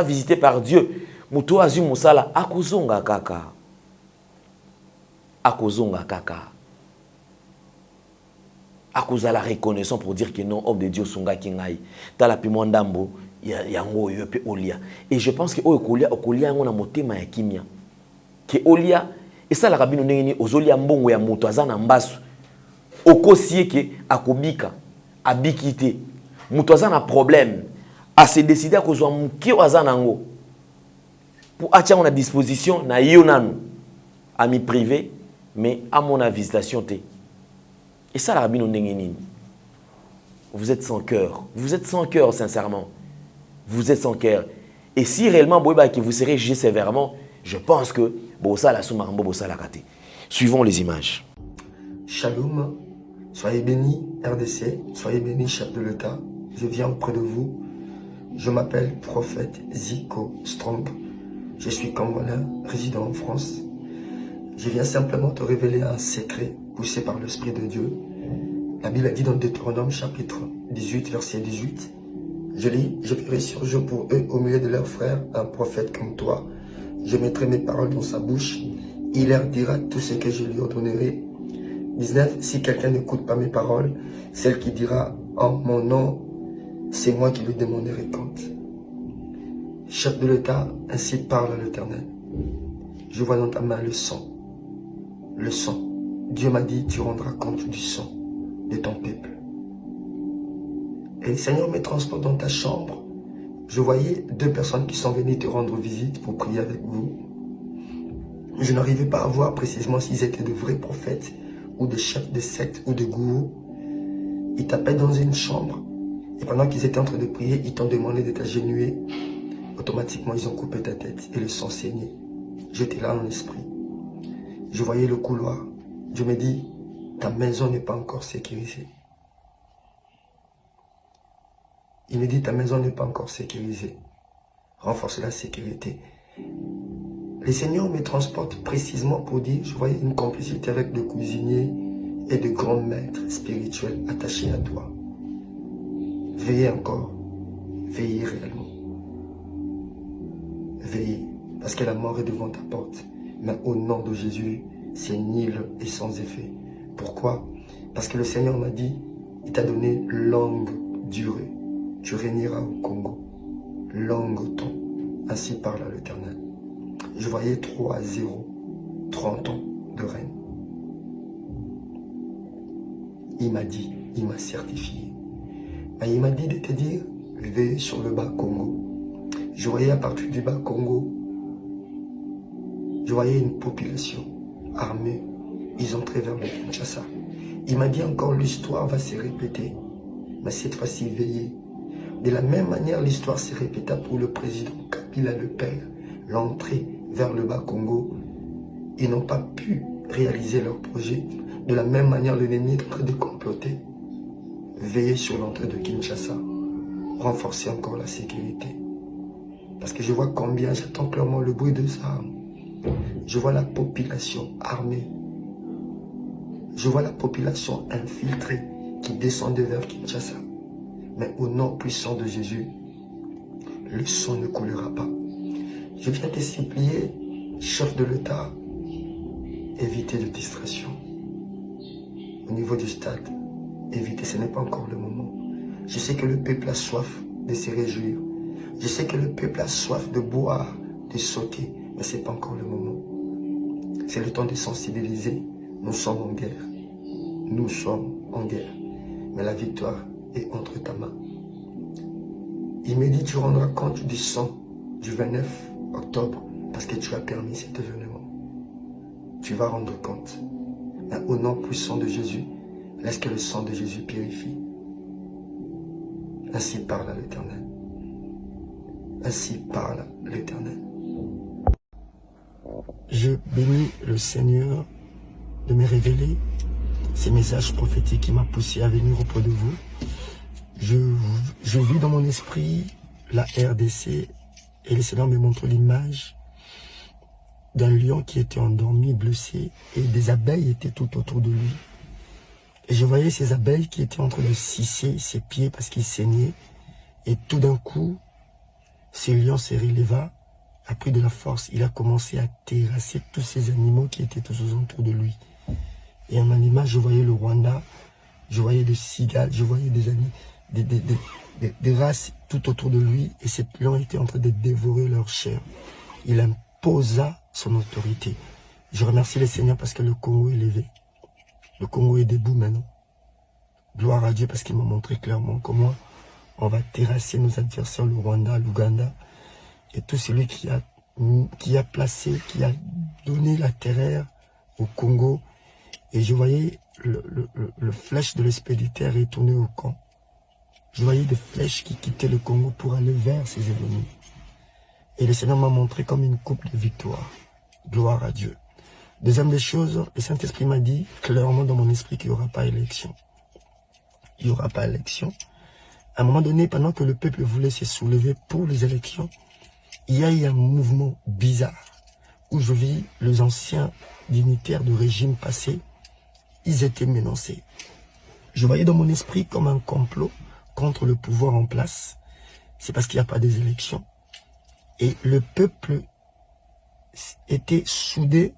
visité par Dieu. Moutou a eu musala, a kozonga kaka. A kozonga kaka. A kozala reconnaissant pour dire que non, homme de Dieu songa kingai. T'as la pimondambo, yango yope olia. Et je pense que okolia yango na motema ya kimia. Que olia, et ça la rabino nengeni ozolia mbongo ya moto azana mbasu. Okosie ke akobika. Abikité, mutoza na problème, à se décider à cause de azanango pour attirer à disposition na yonanu, ami privé, mais à mon visitation té. Et ça la rabino nengeni. Vous êtes sans cœur, sincèrement. Vous êtes sans cœur. Et si réellement que vous serez jugé sévèrement, je pense que bossa la soumarambo bossa la kate. Suivons les images. Shalom. Soyez bénis, RDC, soyez bénis, chef de l'État. Je viens auprès de vous. Je m'appelle prophète Zico Strong. Je suis congolais, résident en France. Je viens simplement te révéler un secret poussé par l'Esprit de Dieu. La Bible a dit dans Deutéronome chapitre 18, verset 18. Je lis, je ferai surgir pour eux au milieu de leurs frères un prophète comme toi. Je mettrai mes paroles dans sa bouche. Il leur dira tout ce que je lui ordonnerai. 19. Si quelqu'un n'écoute pas mes paroles, celle qui dira en mon nom, c'est moi qui lui demanderai compte. Chef de l'État, ainsi parle l'Éternel. Je vois dans ta main le sang. Le sang. Dieu m'a dit, tu rendras compte du sang de ton peuple. Et le Seigneur me transporte dans ta chambre. Je voyais 2 personnes qui sont venues te rendre visite pour prier avec vous. Je n'arrivais pas à voir précisément s'ils étaient de vrais prophètes ou de chefs de secte ou de gourous. Ils t'appellent dans une chambre et pendant qu'ils étaient en train de prier, ils t'ont demandé de t'agenouiller. Automatiquement, ils ont coupé ta tête et le sang saignait. J'étais là en esprit. Je voyais le couloir. Je me dis, ta maison n'est pas encore sécurisée. Il me dit, ta maison n'est pas encore sécurisée. Renforce la sécurité. Le Seigneur me transporte précisément pour dire, je voyais une complicité avec de cuisiniers et de grands maîtres spirituels attachés à toi. Veillez encore, veillez réellement. Veillez, parce que la mort est devant ta porte. Mais au nom de Jésus, c'est nul et sans effet. Pourquoi? Parce que le Seigneur m'a dit, il t'a donné longue durée. Tu régneras au Congo. Longue temps. Ainsi parle l'Éternel. Je voyais 3-0, 30 ans de règne. Il m'a dit, il m'a certifié. Mais il m'a dit de te dire, veille sur le bas Congo. Je voyais à partir du bas Congo, je voyais une population armée. Ils entraient vers le Kinshasa. Il m'a dit encore, l'histoire va se répéter. Mais cette fois-ci, veillez. De la même manière, l'histoire se répéta pour le président Kabila le Père. L'entrée vers le bas Congo, ils n'ont pas pu réaliser leur projet. De la même manière, l'ennemi est en train de comploter. Veillez sur l'entrée de Kinshasa. Renforcez encore la sécurité. Parce que je vois combien, j'entends clairement le bruit de armes. Je vois la population armée. Je vois la population infiltrée qui descend vers Kinshasa. Mais au nom puissant de Jésus, le sang ne coulera pas. Je viens te supplier, chef de l'État, évitez de distraction. Au niveau du stade, évitez, ce n'est pas encore le moment. Je sais que le peuple a soif de se réjouir. Je sais que le peuple a soif de boire, de sauter, mais ce n'est pas encore le moment. C'est le temps de sensibiliser. Nous sommes en guerre. Nous sommes en guerre. Mais la victoire est entre ta main. Il me dit, tu rendras compte du sang du 29 octobre parce que tu as permis cet événement. Tu vas rendre compte. Mais au nom puissant de Jésus, laisse que le sang de Jésus purifie. Ainsi parle l'Éternel. Ainsi parle l'Éternel. je bénis le Seigneur de me révéler ces messages prophétiques qui m'a poussé à venir auprès de vous. Je vis dans mon esprit la RDC et le Seigneur me montre l'image d'un lion qui était endormi, blessé, et des abeilles étaient tout autour de lui. Et je voyais ces abeilles qui étaient en train de sucer ses pieds parce qu'il saignait. Et tout d'un coup, ce lion se releva, a pris de la force, il a commencé à terrasser tous ces animaux qui étaient tous autour de lui. Et en l'image, je voyais le Rwanda, je voyais des cigales, je voyais des races tout autour de lui, et ce lion était en train de dévorer leur chair. Il imposa son autorité. Je remercie le Seigneur parce que le Congo est levé. Le Congo est debout maintenant. Gloire à Dieu parce qu'il m'a montré clairement comment on va terrasser nos adversaires, le Rwanda, l'Ouganda, et tout celui qui a donné la terreur au Congo. Et je voyais le flèche de l'expéditeur retourner au camp. Je voyais des flèches qui quittaient le Congo pour aller vers ses ennemis. Et le Seigneur m'a montré comme une coupe de victoire. Gloire à Dieu. Deuxième des choses, le Saint-Esprit m'a dit clairement dans mon esprit qu'il n'y aura pas élection. Il n'y aura pas élection. À un moment donné, pendant que le peuple voulait se soulever pour les élections, il y a eu un mouvement bizarre où je vis les anciens dignitaires du régime passé, ils étaient menacés. Je voyais dans mon esprit comme un complot contre le pouvoir en place. C'est parce qu'il n'y a pas des élections. Et le peuple était soudé.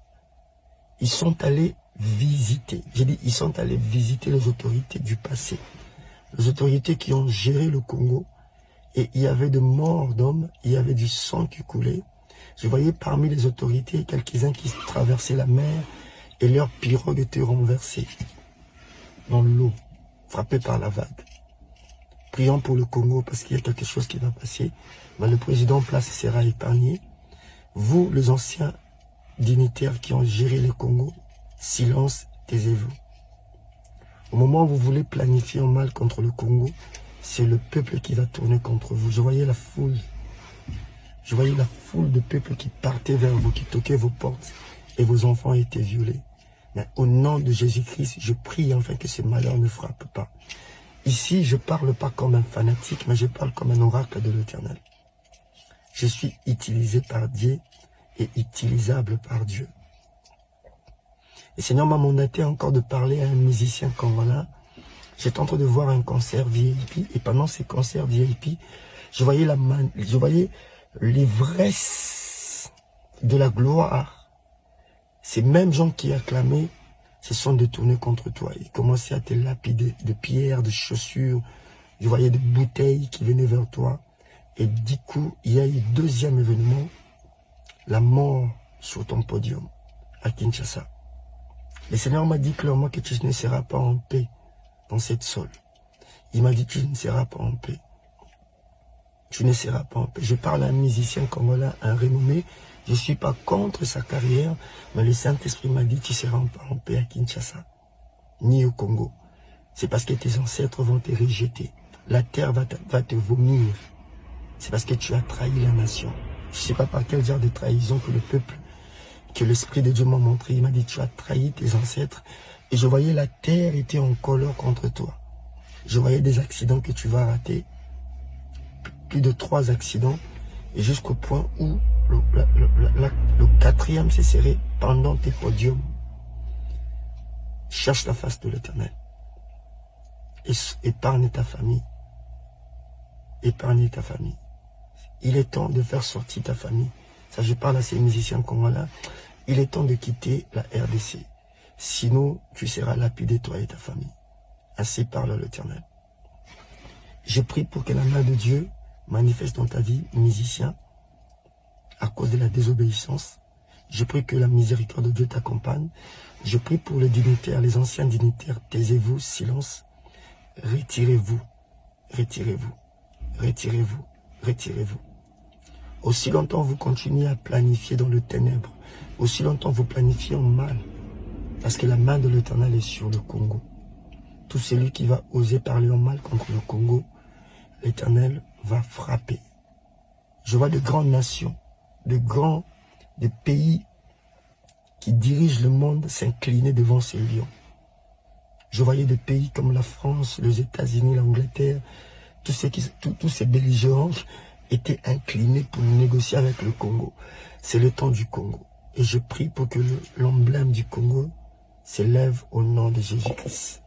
Ils sont allés visiter. J'ai dit, ils sont allés visiter les autorités du passé. Les autorités qui ont géré le Congo. Et il y avait de morts d'hommes, il y avait du sang qui coulait. Je voyais parmi les autorités quelques-uns qui traversaient la mer et leurs pirogues étaient renversées dans l'eau, frappées par la vague. Prions pour le Congo parce qu'il y a quelque chose qui va passer. Mais le président en place sera épargné. Vous, les anciens dignitaires qui ont géré le Congo, silence, taisez-vous. Au moment où vous voulez planifier un mal contre le Congo, c'est le peuple qui va tourner contre vous. Je voyais la foule. Je voyais la foule de peuple qui partait vers vous, qui toquait vos portes. Et vos enfants étaient violés. Mais au nom de Jésus-Christ, je prie enfin que ce malheur ne frappe pas. Ici, je ne parle pas comme un fanatique, mais je parle comme un oracle de l'Éternel. Je suis utilisé par Dieu et utilisable par Dieu. Le Seigneur m'a mandaté encore de parler à un musicien congolais. J'étais en train de voir un concert VIP et pendant ces concerts VIP, je voyais l'ivresse de la gloire. Ces mêmes gens qui acclamaient se sont détournés contre toi. Ils commençaient à te lapider de pierres, de chaussures. Je voyais des bouteilles qui venaient vers toi. Et du coup, il y a eu deuxième événement, la mort sur ton podium à Kinshasa. Le Seigneur m'a dit clairement que tu ne seras pas en paix dans cette sol. Il m'a dit, tu ne seras pas en paix. Tu ne seras pas en paix. Je parle à un musicien congolais, un renommé. Je ne suis pas contre sa carrière, mais le Saint-Esprit m'a dit, tu ne seras pas en paix à Kinshasa, ni au Congo. C'est parce que tes ancêtres vont te rejeter. La terre va te vomir. C'est parce que tu as trahi la nation. Je ne sais pas par quel genre de trahison que le peuple, que l'Esprit de Dieu m'a montré. Il m'a dit, tu as trahi tes ancêtres. Et je voyais la terre était en colère contre toi. Je voyais des accidents que tu vas rater. Plus de 3 accidents. Et jusqu'au point où le 4e se serait pendant tes podiums. Cherche la face de l'Éternel. Épargne ta famille. Épargne ta famille. Il est temps de faire sortir ta famille. Ça, je parle à ces musiciens congolais. Il est temps de quitter la RDC. Sinon, tu seras lapidé, toi et ta famille. Ainsi parle l'Éternel. Je prie pour que la main de Dieu manifeste dans ta vie, musicien, à cause de la désobéissance. Je prie que la miséricorde de Dieu t'accompagne. Je prie pour les dignitaires, les anciens dignitaires. Taisez-vous, silence. Retirez-vous. Retirez-vous. Retirez-vous. Retirez-vous. Aussi longtemps vous continuez à planifier dans le ténèbre, aussi longtemps vous planifiez en mal, parce que la main de l'Éternel est sur le Congo. Tout celui qui va oser parler en mal contre le Congo, l'Éternel va frapper. Je vois de grandes nations, de pays qui dirige le monde s'incliner devant ces lions. Je voyais des pays comme la France, les États-Unis, l'Angleterre, tous ces belligérants étaient inclinés pour négocier avec le Congo. C'est le temps du Congo. Et je prie pour que l'emblème du Congo s'élève au nom de Jésus-Christ.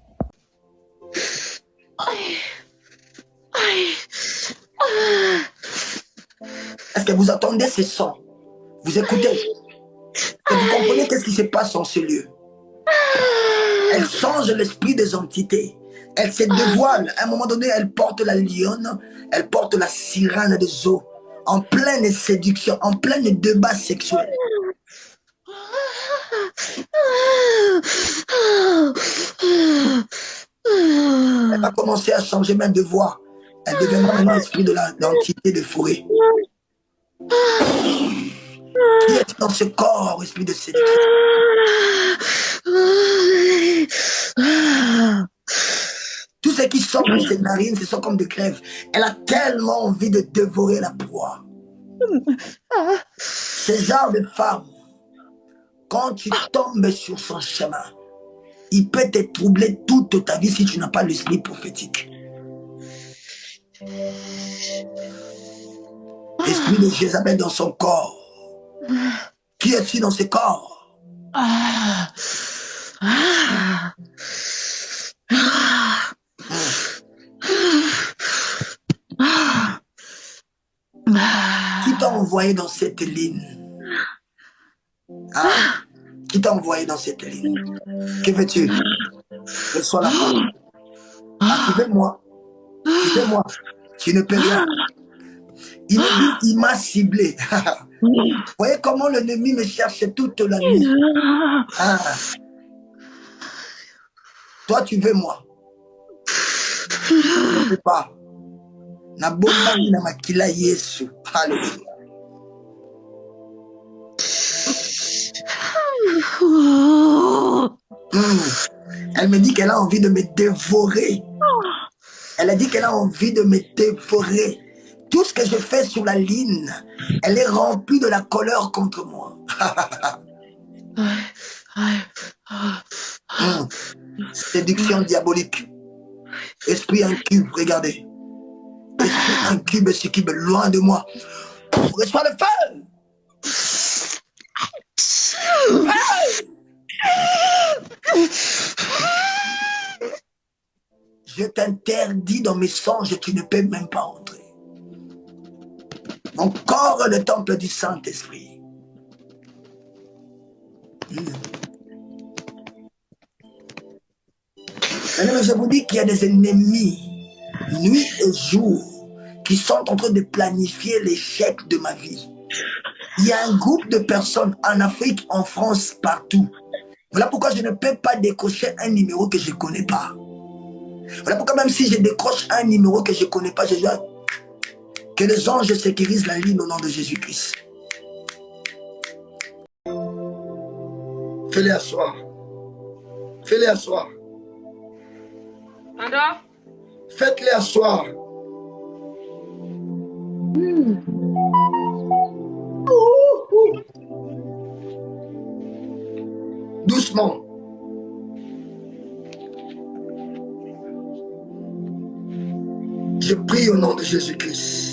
Est-ce que vous entendez ces sons? Vous écoutez? Et vous comprenez qu'est-ce qui se passe en ce lieu? Elle change l'esprit des entités. Elle se dévoile. À un moment donné, elle porte la lionne, elle porte la sirène des eaux, en pleine séduction, en plein débat sexuel. Elle va commencer à changer même de voix. Elle deviendra maintenant l'esprit de l'entité de forêt. Qui est dans ce corps, esprit de séduction? Tout ce qui sort de ses narines, ce sont comme des crèves. Elle a tellement envie de dévorer la proie. Ce genre de femme, quand tu tombes sur son chemin, il peut te troubler toute ta vie si tu n'as pas l'esprit prophétique. L'esprit de Jézabel dans son corps. Qui est-il dans ce corps? Qui t'a envoyé dans cette ligne? Qui t'a envoyé dans cette ligne? Que veux-tu? Reçois la parole. Activez-moi. Activez-moi. Tu ne peux rien. Il m'a ciblé. Vous voyez comment l'ennemi me cherche toute la nuit. Toi, tu veux moi. Je ne peux pas. Na bomba na makila Yesu. Alléluia. Elle me dit qu'elle a envie de me dévorer. Elle a dit qu'elle a envie de me dévorer. Tout ce que je fais sur la ligne, elle est remplie de la colère contre moi. Séduction diabolique. Esprit incube, regardez. Esprit incube, succube, loin de moi. Reçois le feu. Je t'interdis dans mes songes, tu ne peux même pas entrer. Mon corps est le temple du Saint-Esprit. Je vous dis qu'il y a des ennemis, nuit et jour, qui sont en train de planifier l'échec de ma vie. Il y a un groupe de personnes en Afrique, en France, partout. Voilà pourquoi je ne peux pas décrocher un numéro que je ne connais pas. Voilà pourquoi même si je décroche un numéro que je ne connais pas, je dois que les anges sécurisent la ligne au nom de Jésus-Christ. Fais-les asseoir. Fais-les asseoir. Pardon? Faites-les asseoir. Doucement. Je prie au nom de Jésus-Christ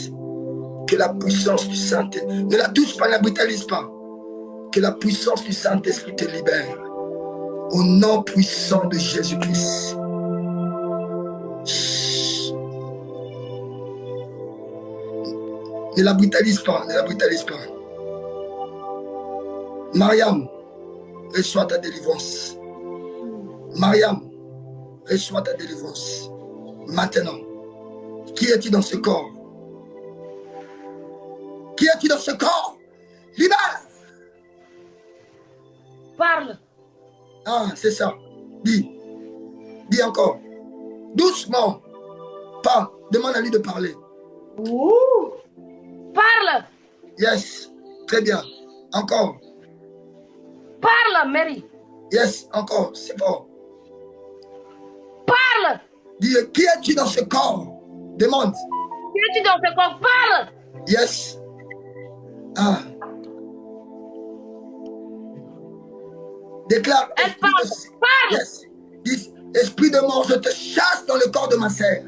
que la puissance du Saint-Esprit, ne la touche pas, ne la brutalise pas, que la puissance du Saint-Esprit te libère au nom puissant de Jésus-Christ. Ne la brutalise pas, ne la brutalise pas. Mariam, reçois ta délivrance. Mariam, reçois ta délivrance. Maintenant, qui est-il dans ce corps? Qui est-il dans ce corps? Libère! Parle! Ah, c'est ça. Dis. Dis encore. Doucement. Pas. Demande à lui de parler. Ouh. Parle! Yes. Très bien. Encore. Parle, Mary! Yes. Encore. C'est fort. Parle! Dis, qui es-tu dans ce corps? Demande. Qui es-tu dans ce corps? Parle! Yes. Ah. Déclare, Elle parle. Parle. yes. Dis, esprit de mort, je te chasse dans le corps de ma sœur.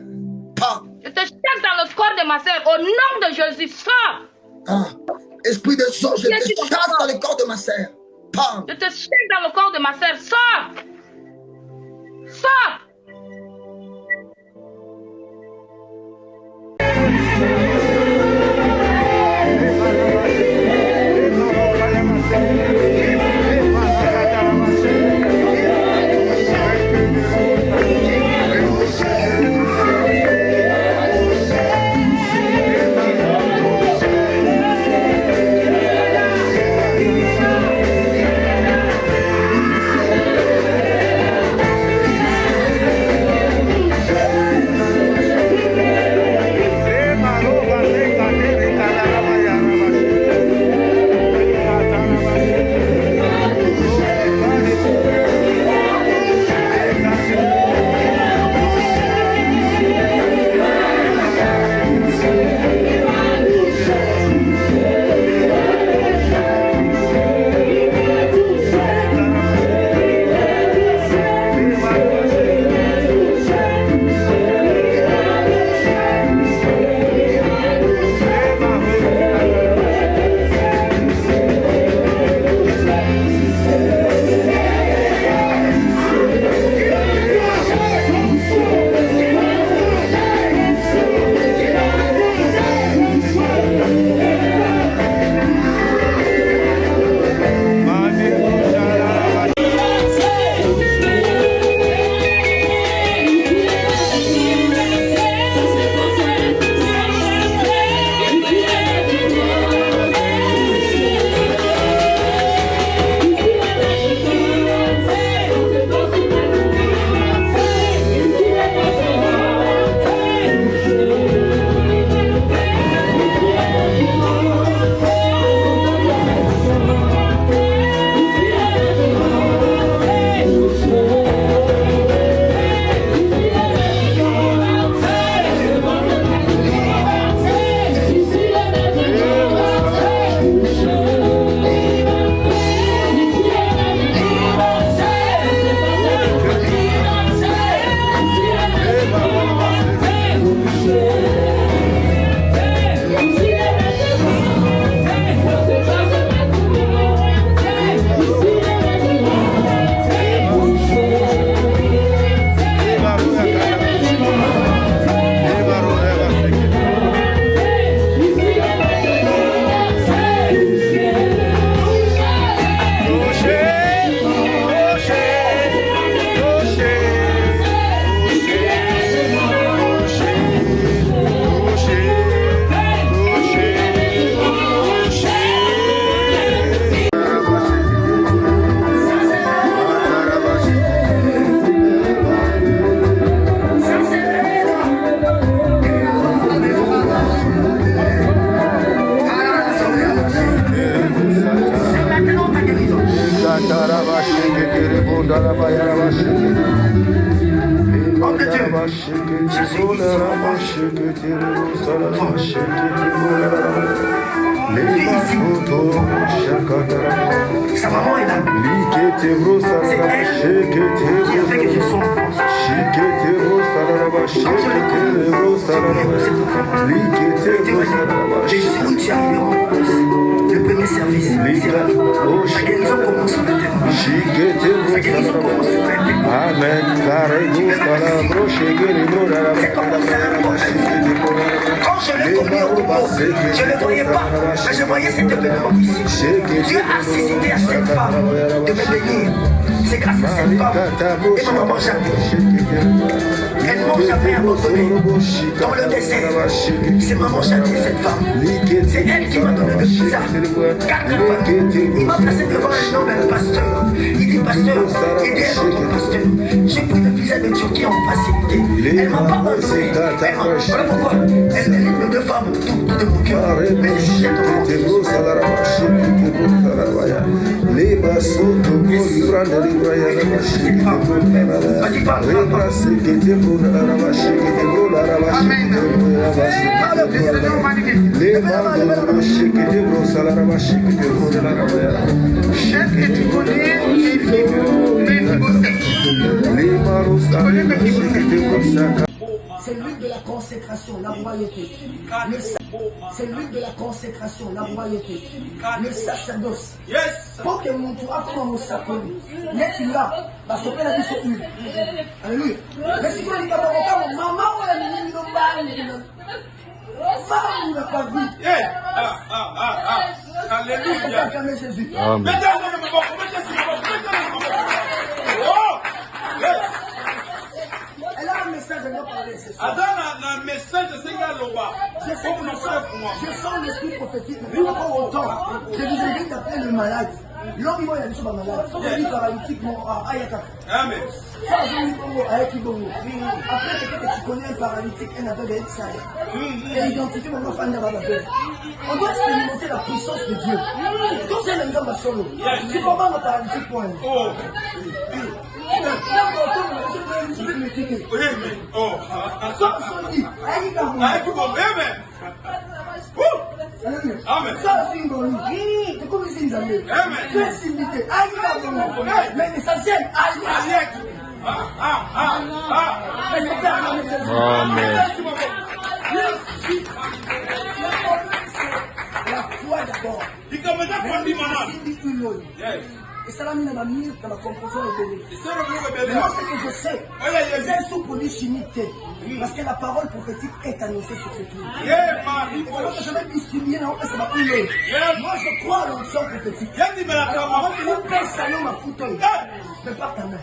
Parle. Je te chasse dans le corps de ma sœur. Au nom de Jésus, sors. Ah. Esprit de sang, je te chasse dans le corps de ma sœur. Parle. Je te chasse dans le corps de ma sœur. Sors. Sors. Sa maman est là. C'est elle qui a fait que je sois en France. Quand je l'ai connue, les jours où tu es arrivé en France, le premier service, c'est là. La guérison commence maintenant. La guérison commence maintenant. Amen. C'est comme ça. Quand je l'ai connu au Congo, je ne le voyais pas, mais je voyais cet événement ici. Dieu a suscité à cette femme de me bénir. C'est grâce à cette femme et ma maman jamais. Elles m'ont jamais abandonné dans le désert. C'est maman jamais, cette femme. C'est elle qui m'a donné le visa. 4 fois. Il m'a placé devant un homme, un pasteur. Il dit, pasteur, aidez votre pasteur. J'ai pris le visa de Turquie en facilité. Elle m'a pas abandonné. Voilà pourquoi. Elle mérite de femmes, tout de mon cœur. Mais je suis cette France. Vas-y, parle. Amen. Chef et tu connais c'est l'huile de la consécration, la royauté. C'est l'huile de la consécration, la royauté. Le sacerdoce. Pour que mon tour comme mon saponi. Mais tu l'as, parce que la vie c'est huile. Alléluia. Mais si vous dites à maman, femme n'a pas vu. Alléluia. Jésus. Elle a un message à nous parler ce soir. Je sens l'esprit prophétique. Par rapport au temps, je vous invite d'appeler le malade. L'homme, il a dit sur malade. Il dit paralytique, ayaka. Amen. Après, peut-être que tu connais un paralytique, un appel d'Exaïe. Et identifier mon enfant de Bababé. On doit expérimenter la puissance de Dieu. Tout c'est l'un d'homme à solo. C'est comment le paralytique point. Amen. Ça, c'est une bonne nuit. C'est comme ici, les amis. Tu es simité. Mais l'essentiel, Amen. La foi d'abord. Et ça l'a mis dans ma mire, dans la composition révélée. Mais moi, ce que je sais, c'est un sous-produit chimique. Parce que la parole prophétique est annoncée sur cette ligne. Je vais distribuer dans ça va couler. Moi, je crois à l'onction prophétique. Alors, avant que vous passe à l'homme à fauteuil, prépare ta main.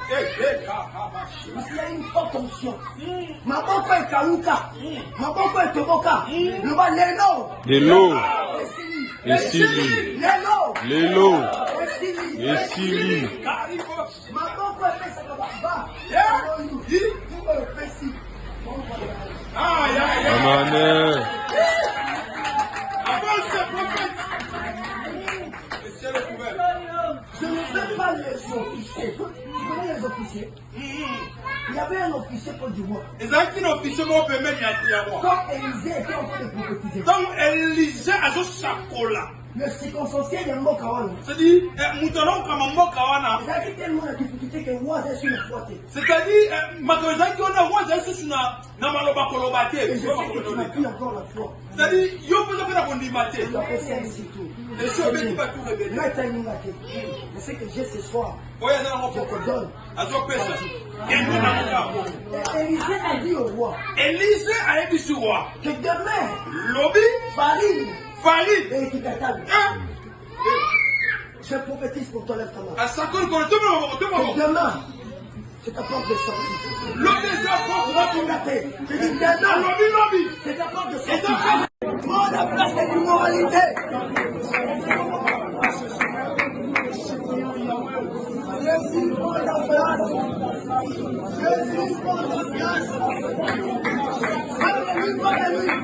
Parce qu'il y a une forte onction. Ma boko est Kaouka. Ma boko est Toboka. Le bas, l'élo. Esili. L'élo. Esili. Ma boko est Pesakababa. Amen. Je ne veux pas les officiers. Tu connais les officiers? Il y avait un officier pour du roi. Quand Élisée était en train de prophétiser. Le circonstanciel de Mokawana. C'est-à-dire, tellement la difficulté que moi j'ai sur le foyer. c'est-à-dire, Et je sais que tu n'as plus encore la foi. c'est-à-dire, Tu as fait ainsi tout. Je sais que j'ai ce soir. Je te donne. Élisée a dit au roi que demain, farine et équitable. Je prophétise pour toi, lève ta main. Que demain, c'est ta porte de sortie. Je dis demain, c'est ta porte de sortie. Prends la place de l'immoralité. Jésus, prends la place. Jésus, prends la place. Alléluia, alléluia.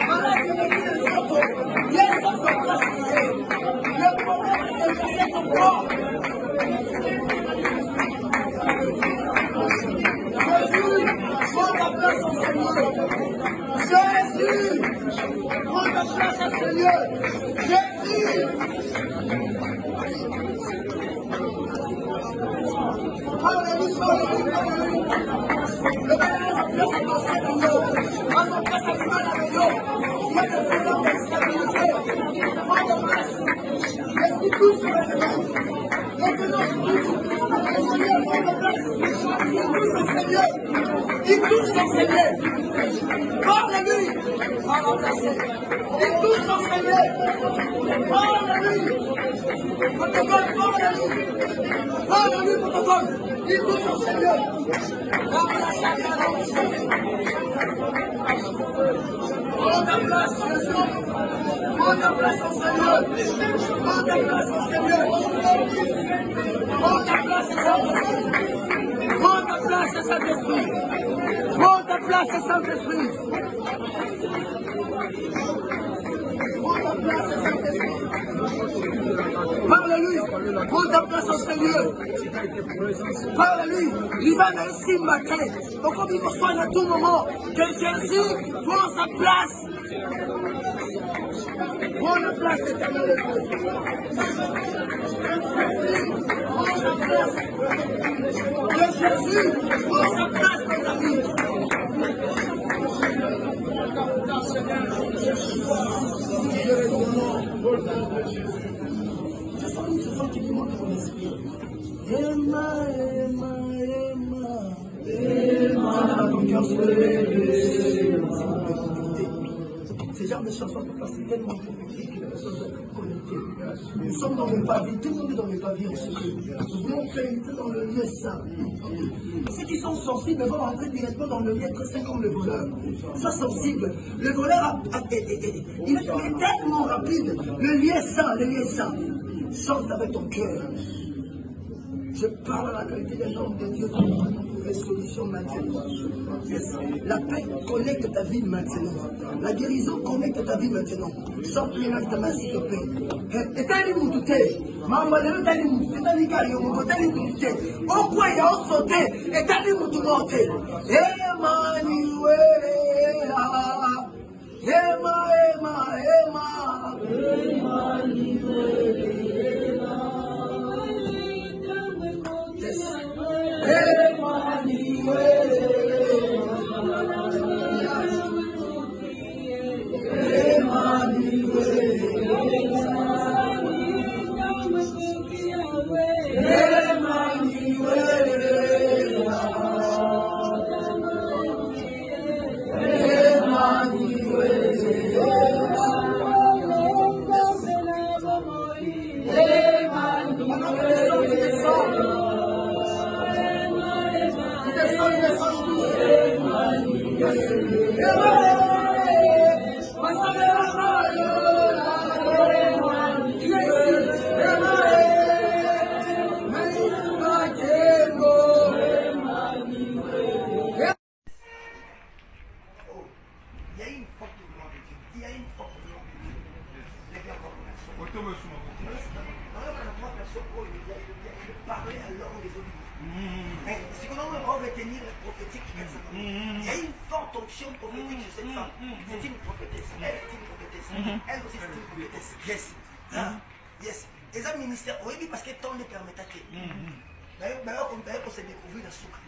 Voilà que le Dieu est sorti. Il y a une autre place. Le problème est que c'est encore. Jésus, prends ta place au Seigneur. Jésus, prends ta place au Seigneur. Jésus. Il touche son Seigneur. Parle-lui. Il touche son Seigneur. Parle-lui. Protocole, parle-lui. Parle-lui, protocole. Il touche son Seigneur. Prends ta place, Jésus. Prends ta place au Seigneur. Prends ta place au Seigneur. Prends ta place au Seigneur. place, Saint-Esprit. Prends ta place, Saint-Esprit. Prends ta place, Saint-Esprit. Parle-lui. Prends ta place au Seigneur. Parle-lui. Il va dans ce matin. Donc, comme il faut soigner à tout moment que Jésus prend sa place. Prends la place, éternel. Prends la place. Que Jésus prend sa place, mes amis. Je sens qu'il me manque mon esprit. Emma, Emma, Emma. Emma. Ton cœur se ce genre de chansons, c'est tellement prophétique que les personnes doivent connecter. Nous sommes dans le pavillon, tout le monde est dans le pavillon. Nous voulons pénétrer dans le lieu saint. Ceux qui sont sensibles vont rentrer directement dans le lieu très saint comme le voleur. Sois sensible. Le voleur, il est tellement rapide. Le lieu saint. Chante avec ton cœur. Je parle à la qualité des noms de Dieu pour trouver solution maintenant. Yes. La paix connecte ta vie maintenant. La guérison connecte ta vie maintenant. Chante les lèvres ta main s'il te plaît. Etali mutute. Mama lelo etali mutute. Etali kayo mutu. Etali mutute. Okwa ya osote. Etali mutu mote. Emmanuel. Ema. Yes. Les hommes ministères, oui, parce que tant ne permet pas que. D'ailleurs, on s'est découvert dans ce cas.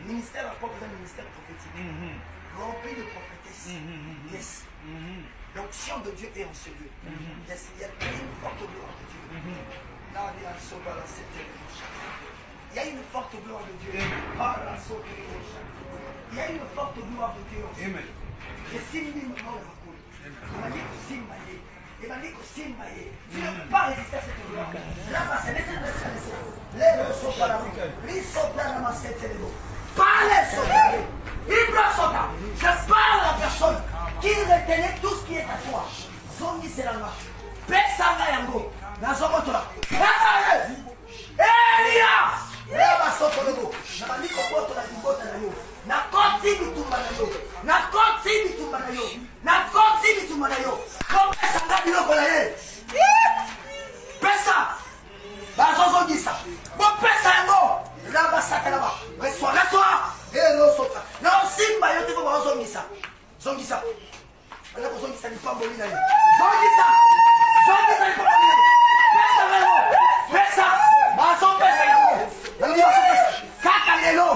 Ministère, à propos d'un ministère prophétique. Rempli de prophétesse. Yes. L'onction de Dieu est en ce lieu. Yes. Il y a une forte gloire de Dieu. Là, il y a un sauveur à cette il y a une forte gloire de Dieu. Il y a une forte gloire de Dieu en ce lieu. Je signe maintenant le recours. Il m'a dit que signe maillé. Il m'a dit que signe maillé. Tu ne peux pas résister à cette gloire. Là, c'est laissez. Les deux sont pas là. Ils sont là dans ma cette élément. Parlez, sauter. Il doit sauter. Je parle à la personne qui retenait tout ce qui est à toi. Zongi c'est la marche. Pesanga yango. Nazokotola. Elia! Leva soto lego. Nabandiko boto la libota na yo. Na koti bitumba na yo. Na koti bitumba na yo. Na koti bitumba na yo. Ko pesa ngapi loko la ye. Pesa. Bazozo gisa. Bo pesa yango. Laba saka laba. Reçois. Elo sota. Na simba yo tiko bazo gisa. Zongisa. Ala ko zongisa ni pamboli na yo. Zongisa ni pamboli na yo. Pesa yango. Pesa. Bazo pesa yango. Kaka lelo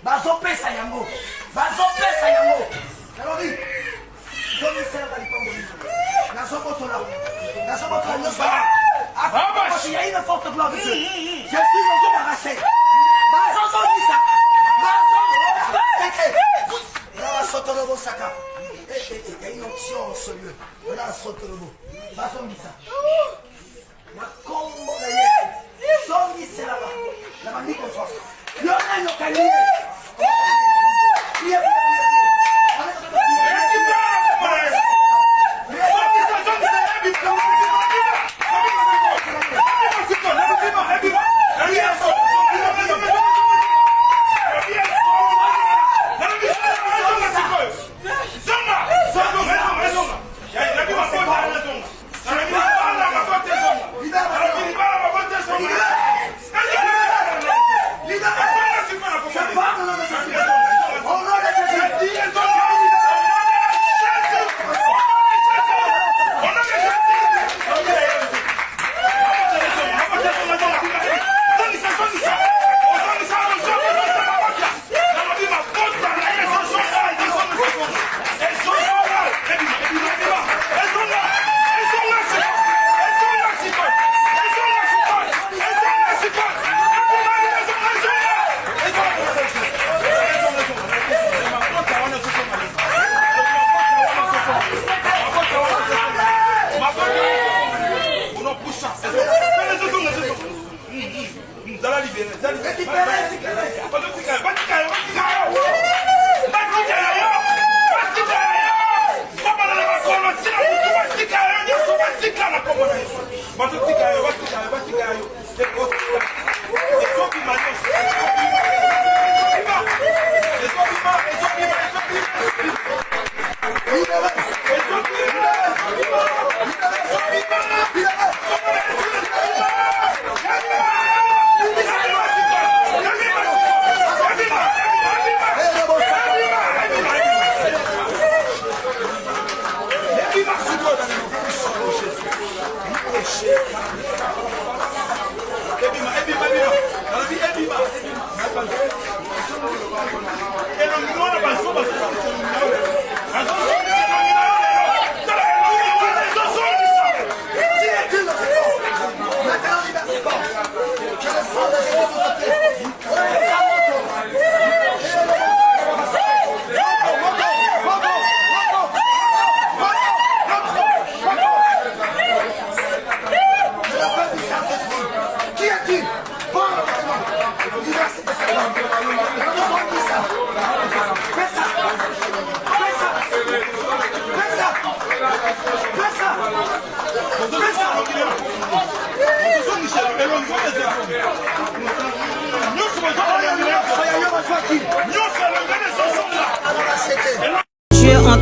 bazopesa yango nalobi zomisela balipamboli nazokotola il y a une forte gloire de Dieu. Je suis embarrassé. Bazozongisa bazosaka. Il y a une onction en ce lieu. Voilà sotolobo bazongisa makombo na Yesu. Zongisa là-bas. La mamie qu'on soit. Le règne au calier.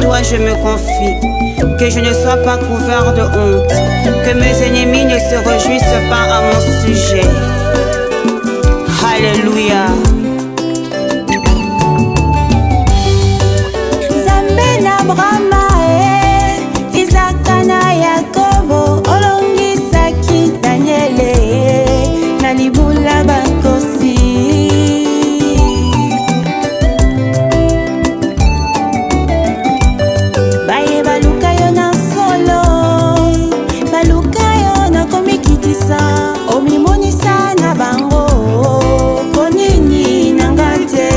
toi je me confie, que je ne sois pas couvert de honte, que mes ennemis ne se réjouissent pas à mon sujet. Alléluia. Zambena Brahma, Isaka na Yakobo, olongisaki Daniele, na libula bakosi. Baye baluka yo na solo, baluka yo na komikitisa, omimonisa na bango, konini nangate.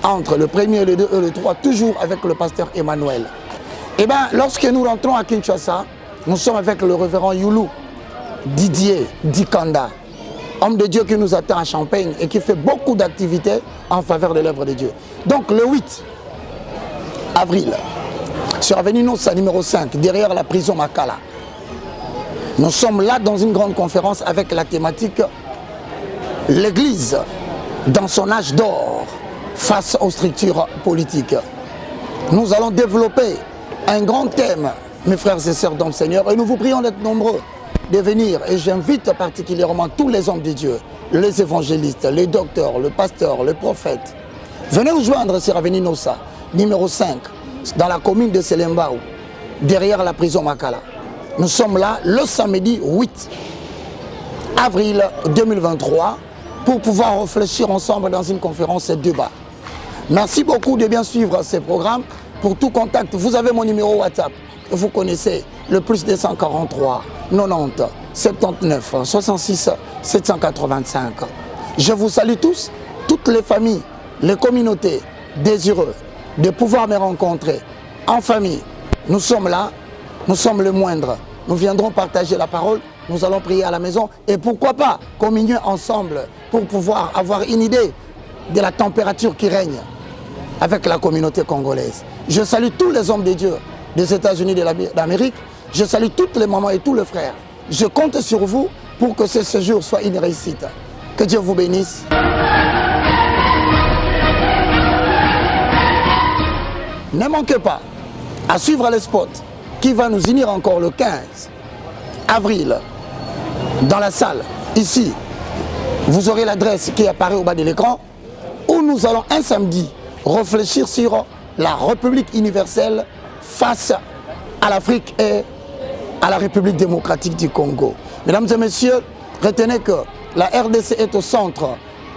Entre le 1er, le 2 et le 3, toujours avec le pasteur Emmanuel. Et bien, lorsque nous rentrons à Kinshasa, nous sommes avec le révérend Youlou Didier Dikanda, homme de Dieu qui nous attend à Champagne et qui fait beaucoup d'activités en faveur de l'œuvre de Dieu. Donc le 8 avril, sur Avenue Nossa numéro 5, derrière la prison Makala, nous sommes là dans une grande conférence avec la thématique « L'Église dans son âge d'or » face aux structures politiques. Nous allons développer un grand thème, mes frères et sœurs dans le Seigneur, et nous vous prions d'être nombreux de venir. Et j'invite particulièrement tous les hommes de Dieu, les évangélistes, les docteurs, le pasteur, le prophète. Venez nous joindre sur Avenue Nossa, numéro 5, dans la commune de Selembao, derrière la prison Makala. Nous sommes là le samedi 8 avril 2023 pour pouvoir réfléchir ensemble dans une conférence et débat. Merci beaucoup de bien suivre ces programmes. Pour tout contact, vous avez mon numéro WhatsApp. Vous connaissez le plus 243 90 79 66 785. Je vous salue tous, toutes les familles, les communautés désireux de pouvoir me rencontrer en famille. Nous sommes là, nous sommes le moindre. Nous viendrons partager la parole, nous allons prier à la maison et pourquoi pas communier ensemble pour pouvoir avoir une idée de la température qui règne avec la communauté congolaise. Je salue tous les hommes de Dieu des États-Unis d'Amérique. Je salue toutes les mamans et tous les frères. Je compte sur vous pour que ce séjour soit une réussite. Que Dieu vous bénisse. Ne manquez pas à suivre les spots qui va nous unir encore le 15 avril dans la salle. Ici, vous aurez l'adresse qui apparaît au bas de l'écran où nous allons un samedi réfléchir sur la République universelle face à l'Afrique et à la République démocratique du Congo. Mesdames et messieurs, retenez que la RDC est au centre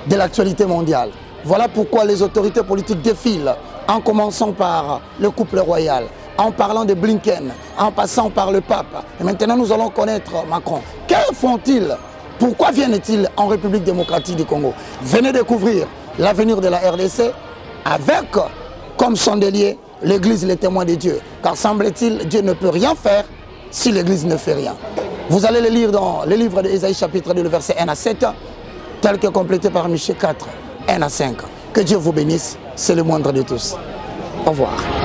de l'actualité mondiale. Voilà pourquoi les autorités politiques défilent, en commençant par le couple royal, en parlant de Blinken, en passant par le pape. Et maintenant, nous allons connaître Macron. Que font-ils? Pourquoi viennent-ils en République démocratique du Congo? Venez découvrir l'avenir de la RDC avec, comme chandelier, l'Église, les témoins de Dieu. Car semble-t-il, Dieu ne peut rien faire si l'Église ne fait rien. Vous allez le lire dans le livre d'Ésaïe chapitre 2, le verset 1 à 7, tel que complété par Michée 4, 1 à 5. Que Dieu vous bénisse, c'est le moindre de tous. Au revoir.